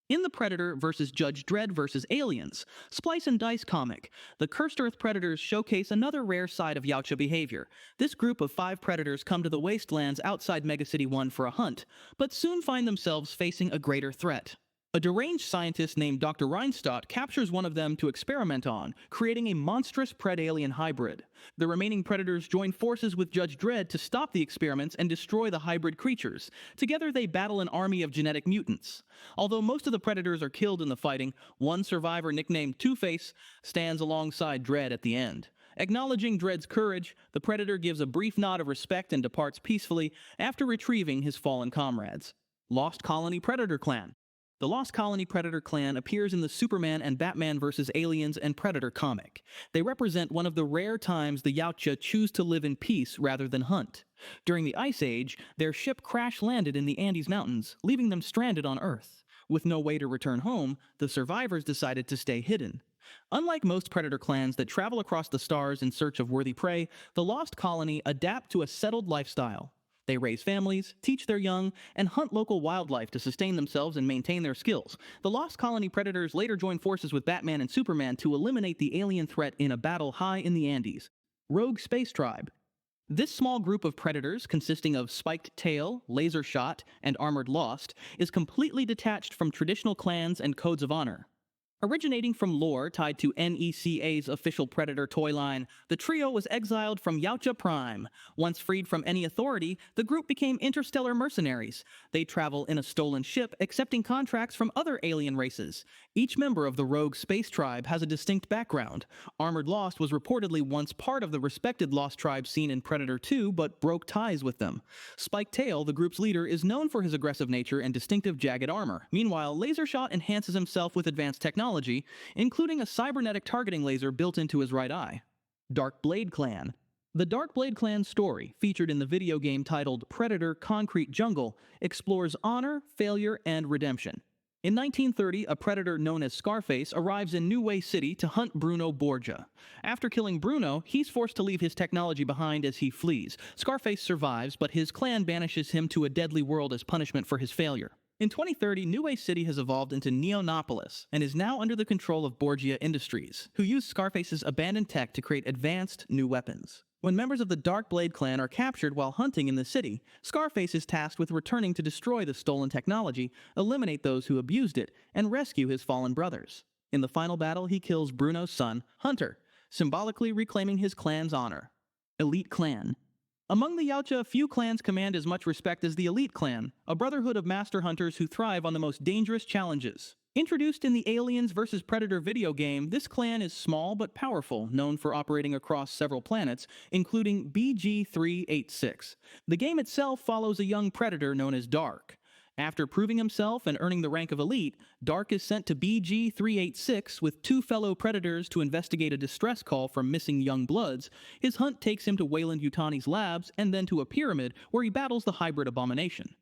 In the Predator vs. Judge Dredd vs. Aliens Splice and Dice comic, the Cursed Earth Predators showcase another rare side of Yautja behavior. This group of 5 predators come to the wastelands outside Megacity 1 for a hunt, but soon find themselves facing a greater threat. A deranged scientist named Dr. Reinstadt captures one of them to experiment on, creating a monstrous Predalien hybrid. The remaining predators join forces with Judge Dredd to stop the experiments and destroy the hybrid creatures. Together they battle an army of genetic mutants. Although most of the predators are killed in the fighting, one survivor nicknamed Two-Face stands alongside Dredd at the end. Acknowledging Dredd's courage, the predator gives a brief nod of respect and departs peacefully after retrieving his fallen comrades. Lost Colony Predator Clan. The Lost Colony Predator Clan appears in the Superman and Batman vs. Aliens and Predator comic. They represent one of the rare times the Yautja choose to live in peace rather than hunt. During the Ice Age, their ship crash-landed in the Andes Mountains, leaving them stranded on Earth. With no way to return home, the survivors decided to stay hidden. Unlike most predator clans that travel across the stars in search of worthy prey, the Lost Colony adapt to a settled lifestyle. They raise families, teach their young, and hunt local wildlife to sustain themselves and maintain their skills. The Lost Colony Predators later join forces with Batman and Superman to eliminate the alien threat in a battle high in the Andes. Rogue Space Tribe. This small group of predators, consisting of Spiked Tail, Laser Shot, and Armored Lost, is completely detached from traditional clans and codes of honor. Originating from lore tied to NECA's official Predator toy line, the trio was exiled from Yautja Prime. Once freed from any authority, the group became interstellar mercenaries. They travel in a stolen ship, accepting contracts from other alien races. Each member of the Rogue Space Tribe has a distinct background. Armored Lost was reportedly once part of the respected Lost Tribe seen in Predator 2, but broke ties with them. Spiked Tail, the group's leader, is known for his aggressive nature and distinctive jagged armor. Meanwhile, Laser Shot enhances himself with advanced technology, including a cybernetic targeting laser built into his right eye. Dark Blade Clan. The Dark Blade Clan story, featured in the video game titled Predator Concrete Jungle, explores honor, failure, and redemption. In 1930, a predator known as Scarface arrives in New Way City to hunt Bruno Borgia. After killing Bruno, he's forced to leave his technology behind as he flees. Scarface survives, but his clan banishes him to a deadly world as punishment for his failure. In 2030, New Way City has evolved into Neonopolis and is now under the control of Borgia Industries, who use Scarface's abandoned tech to create advanced new weapons. When members of the Dark Blade clan are captured while hunting in the city, Scarface is tasked with returning to destroy the stolen technology, eliminate those who abused it, and rescue his fallen brothers. In the final battle, he kills Bruno's son, Hunter, symbolically reclaiming his clan's honor. Elite Clan. Among the Yautja, few clans command as much respect as the Elite Clan, a brotherhood of master hunters who thrive on the most dangerous challenges. Introduced in the Aliens vs. Predator video game, this clan is small but powerful, known for operating across several planets, including BG-386. The game itself follows a young predator known as Dark. After proving himself and earning the rank of elite, Dark is sent to BG-386 with two fellow predators to investigate a distress call from missing young bloods. His hunt takes him to Weyland-Yutani's labs and then to a pyramid where he battles the hybrid abomination.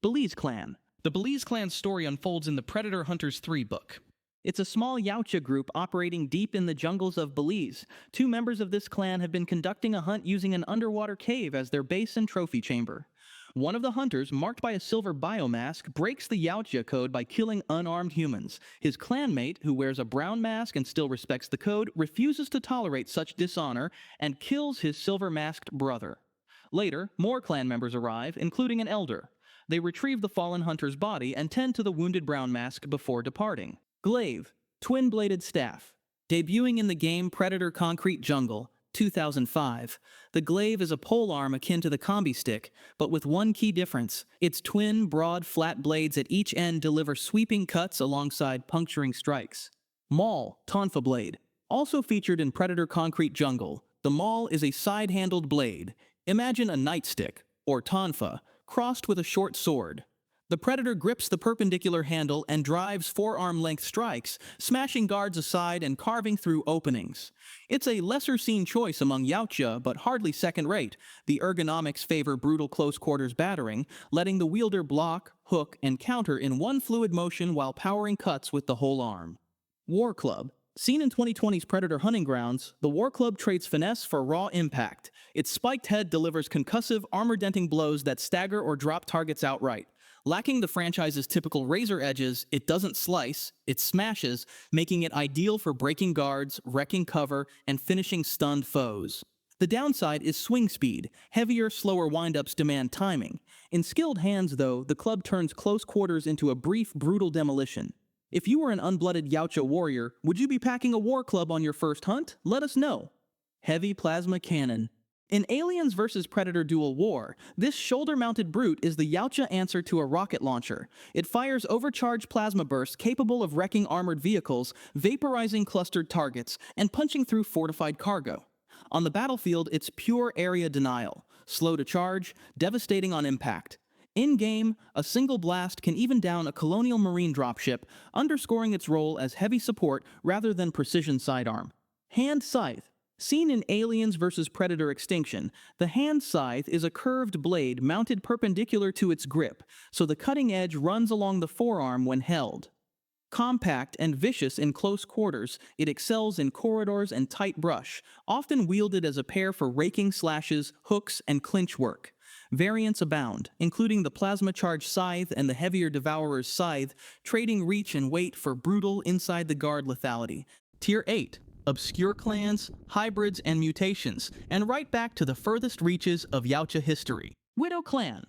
Belize Clan. The Belize Clan's story unfolds in the Predator Hunters 3 book. It's a small Yautja group operating deep in the jungles of Belize. Two members of this clan have been conducting a hunt using an underwater cave as their base and trophy chamber. One of the hunters, marked by a silver biomask, breaks the Yautja code by killing unarmed humans. His clanmate, who wears a brown mask and still respects the code, refuses to tolerate such dishonor and kills his silver-masked brother. Later, more clan members arrive, including an elder. They retrieve the fallen hunter's body and tend to the wounded brown mask before departing. Glaive, twin-bladed staff. Debuting in the game Predator Concrete Jungle, 2005, the glaive is a polearm akin to the combi stick, but with one key difference. Its twin, broad, flat blades at each end deliver sweeping cuts alongside puncturing strikes. Maul, tonfa blade. Also featured in Predator Concrete Jungle, the maul is a side-handled blade. Imagine a nightstick, or tonfa, crossed with a short sword. The Predator grips the perpendicular handle and drives forearm-length strikes, smashing guards aside and carving through openings. It's a lesser-seen choice among Yautja, but hardly second-rate. The ergonomics favor brutal close-quarters battering, letting the wielder block, hook, and counter in one fluid motion while powering cuts with the whole arm. War Club. Seen in 2020's Predator Hunting Grounds, the War Club trades finesse for raw impact. Its spiked head delivers concussive, armor-denting blows that stagger or drop targets outright. Lacking the franchise's typical razor edges, it doesn't slice, it smashes, making it ideal for breaking guards, wrecking cover, and finishing stunned foes. The downside is swing speed. Heavier, slower windups demand timing. In skilled hands, though, the club turns close quarters into a brief, brutal demolition. If you were an unblooded Yautja warrior, would you be packing a war club on your first hunt? Let us know. Heavy plasma cannon. In Aliens vs. Predator Dual War, this shoulder-mounted brute is the Yautja answer to a rocket launcher. It fires overcharged plasma bursts capable of wrecking armored vehicles, vaporizing clustered targets, and punching through fortified cargo. On the battlefield, it's pure area denial. Slow to charge, devastating on impact. In-game, a single blast can even down a colonial marine dropship, underscoring its role as heavy support rather than precision sidearm. Hand Scythe. Seen in Aliens vs. Predator Extinction, the hand scythe is a curved blade mounted perpendicular to its grip, so the cutting edge runs along the forearm when held. Compact and vicious in close quarters, it excels in corridors and tight brush, often wielded as a pair for raking slashes, hooks, and clinch work. Variants abound, including the plasma-charged scythe and the heavier devourer's scythe, trading reach and weight for brutal inside-the-guard lethality. Tier 8. Obscure clans, hybrids, and mutations, and right back to the furthest reaches of Yautja history. Widow Clan.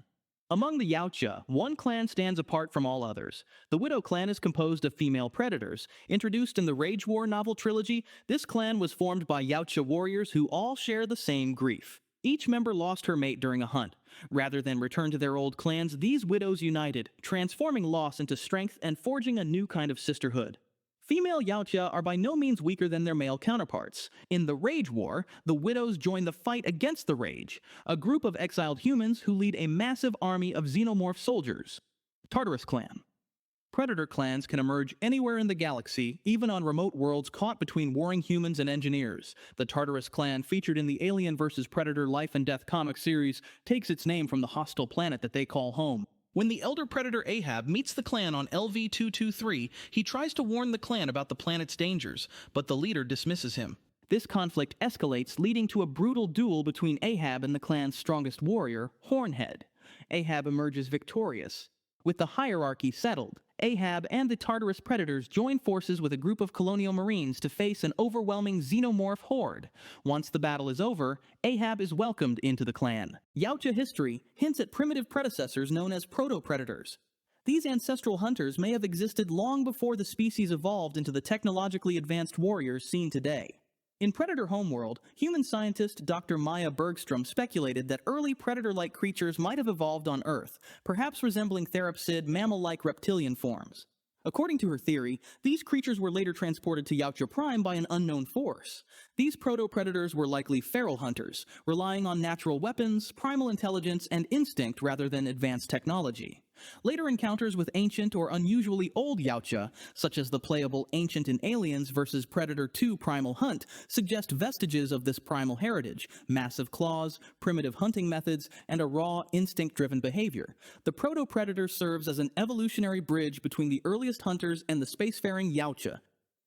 Among the Yautja, one clan stands apart from all others. The Widow Clan is composed of female predators. Introduced in the Rage War novel trilogy, this clan was formed by Yautja warriors who all share the same grief. Each member lost her mate during a hunt. Rather than return to their old clans, these widows united, transforming loss into strength and forging a new kind of sisterhood. Female Yautja are by no means weaker than their male counterparts. In the Rage War, the widows join the fight against the Rage, a group of exiled humans who lead a massive army of xenomorph soldiers. Tartarus Clan. Predator clans can emerge anywhere in the galaxy, even on remote worlds caught between warring humans and engineers. The Tartarus clan, featured in the Alien vs. Predator Life and Death comic series, takes its name from the hostile planet that they call home. When the elder predator Ahab meets the clan on LV-223, he tries to warn the clan about the planet's dangers, but the leader dismisses him. This conflict escalates, leading to a brutal duel between Ahab and the clan's strongest warrior, Hornhead. Ahab emerges victorious. With the hierarchy settled, Ahab and the Tartarus predators join forces with a group of colonial marines to face an overwhelming xenomorph horde. Once the battle is over, Ahab is welcomed into the clan. Yautja history hints at primitive predecessors known as proto-predators. These ancestral hunters may have existed long before the species evolved into the technologically advanced warriors seen today. In Predator Homeworld, human scientist Dr. Maya Bergstrom speculated that early predator-like creatures might have evolved on Earth, perhaps resembling therapsid, mammal-like reptilian forms. According to her theory, these creatures were later transported to Yautja Prime by an unknown force. These proto-predators were likely feral hunters, relying on natural weapons, primal intelligence, and instinct rather than advanced technology. Later encounters with ancient or unusually old Yautja, such as the playable Ancient in Aliens vs. Predator 2 Primal Hunt, suggest vestiges of this primal heritage: massive claws, primitive hunting methods, and a raw, instinct-driven behavior. The proto-predator serves as an evolutionary bridge between the earliest hunters and the spacefaring Yautja.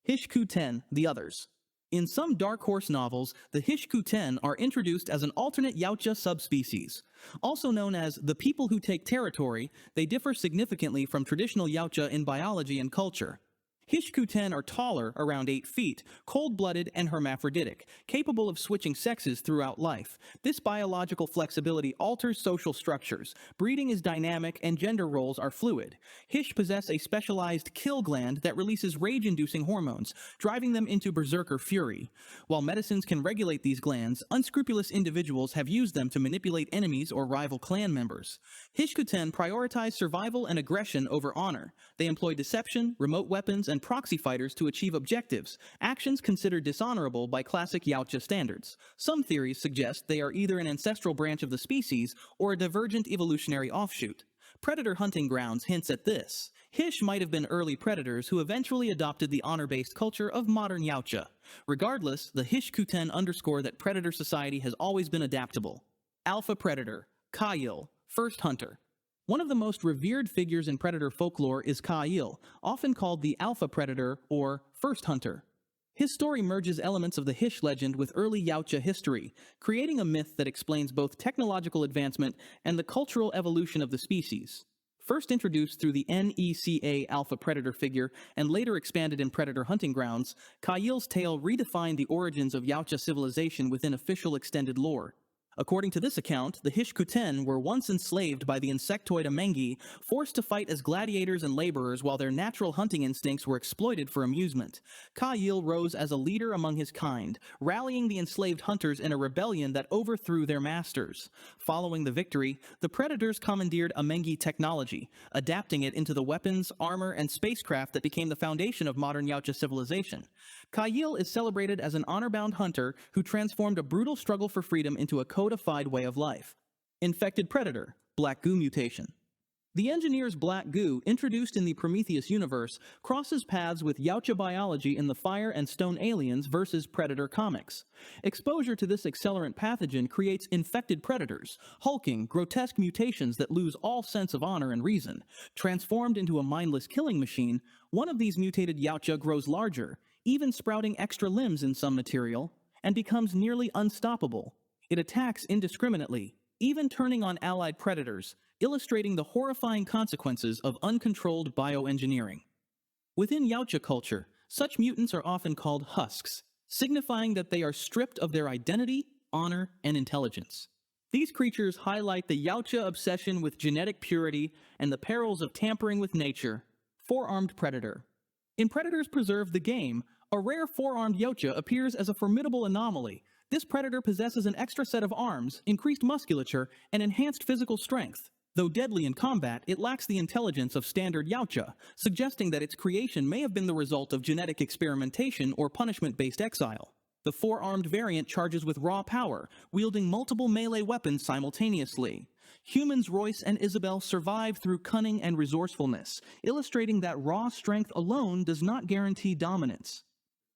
Hish-Qu-Ten, the others. In some Dark Horse novels, the Hish-Qu-Ten are introduced as an alternate Yautja subspecies. Also known as the people who take territory, they differ significantly from traditional Yautja in biology and culture. Hish-Qu-Ten are taller, around 8 feet, cold-blooded and hermaphroditic, capable of switching sexes throughout life. This biological flexibility alters social structures. Breeding is dynamic and gender roles are fluid. Hish possess a specialized kill gland that releases rage-inducing hormones, driving them into berserker fury. While medicines can regulate these glands, unscrupulous individuals have used them to manipulate enemies or rival clan members. Hish-Qu-Ten prioritize survival and aggression over honor. They employ deception, remote weapons, and proxy fighters to achieve objectives, actions considered dishonorable by classic Yautja standards. Some theories suggest they are either an ancestral branch of the species or a divergent evolutionary offshoot. Predator hunting grounds hints at this. Hish might have been early predators who eventually adopted the honor-based culture of modern Yautja. Regardless, the Hish-Qu-Ten underscore that predator society has always been adaptable. Alpha Predator, Ka'il, First Hunter. One of the most revered figures in predator folklore is Ka'il, often called the Alpha Predator or First Hunter. His story merges elements of the Hish legend with early Yautja history, creating a myth that explains both technological advancement and the cultural evolution of the species. First introduced through the NECA Alpha Predator figure and later expanded in Predator Hunting Grounds, Ka'il's tale redefined the origins of Yautja civilization within official extended lore. According to this account, the Hish-Qu-Ten were once enslaved by the insectoid Amengi, forced to fight as gladiators and laborers while their natural hunting instincts were exploited for amusement. Ka'il rose as a leader among his kind, rallying the enslaved hunters in a rebellion that overthrew their masters. Following the victory, the predators commandeered Amengi technology, adapting it into the weapons, armor, and spacecraft that became the foundation of modern Yautja civilization. Ka'il is celebrated as an honor-bound hunter who transformed a brutal struggle for freedom into a codified way of life. Infected Predator, Black Goo Mutation. The engineer's black goo, introduced in the Prometheus universe, crosses paths with Yautja biology in the Fire and Stone Aliens vs. Predator comics. Exposure to this accelerant pathogen creates infected predators, hulking, grotesque mutations that lose all sense of honor and reason. Transformed into a mindless killing machine, one of these mutated Yautja grows larger, even sprouting extra limbs in some material, and becomes nearly unstoppable. It attacks indiscriminately, even turning on allied predators, illustrating the horrifying consequences of uncontrolled bioengineering. Within Yautja culture, such mutants are often called husks, signifying that they are stripped of their identity, honor, and intelligence. These creatures highlight the Yautja obsession with genetic purity and the perils of tampering with nature. Four-armed Predator. In Predators Preserve the Game, a rare four-armed Yautja appears as a formidable anomaly. This predator possesses an extra set of arms, increased musculature, and enhanced physical strength. Though deadly in combat, it lacks the intelligence of standard Yautja, suggesting that its creation may have been the result of genetic experimentation or punishment-based exile. The four-armed variant charges with raw power, wielding multiple melee weapons simultaneously. Humans Royce and Isabel survive through cunning and resourcefulness, illustrating that raw strength alone does not guarantee dominance.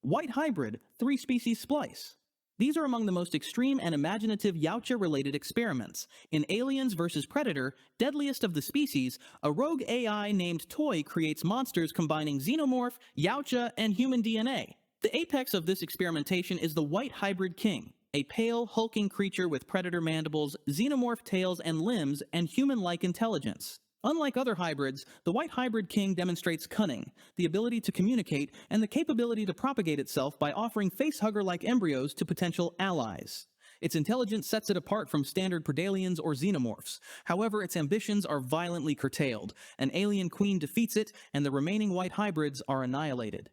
White Hybrid, 3-species splice. These are among the most extreme and imaginative Yautja-related experiments. In Aliens vs. Predator, Deadliest of the Species, a rogue AI named Toy creates monsters combining xenomorph, Yautja, and human DNA. The apex of this experimentation is the White Hybrid King, a pale, hulking creature with predator mandibles, xenomorph tails and limbs, and human-like intelligence. Unlike other hybrids, the White Hybrid King demonstrates cunning, the ability to communicate, and the capability to propagate itself by offering facehugger-like embryos to potential allies. Its intelligence sets it apart from standard Predaliens or xenomorphs. However, its ambitions are violently curtailed. An alien queen defeats it, and the remaining white hybrids are annihilated.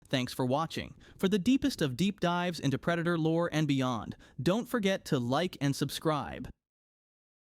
Thanks for watching. For the deepest of deep dives into Predator lore and beyond, don't forget to like and subscribe.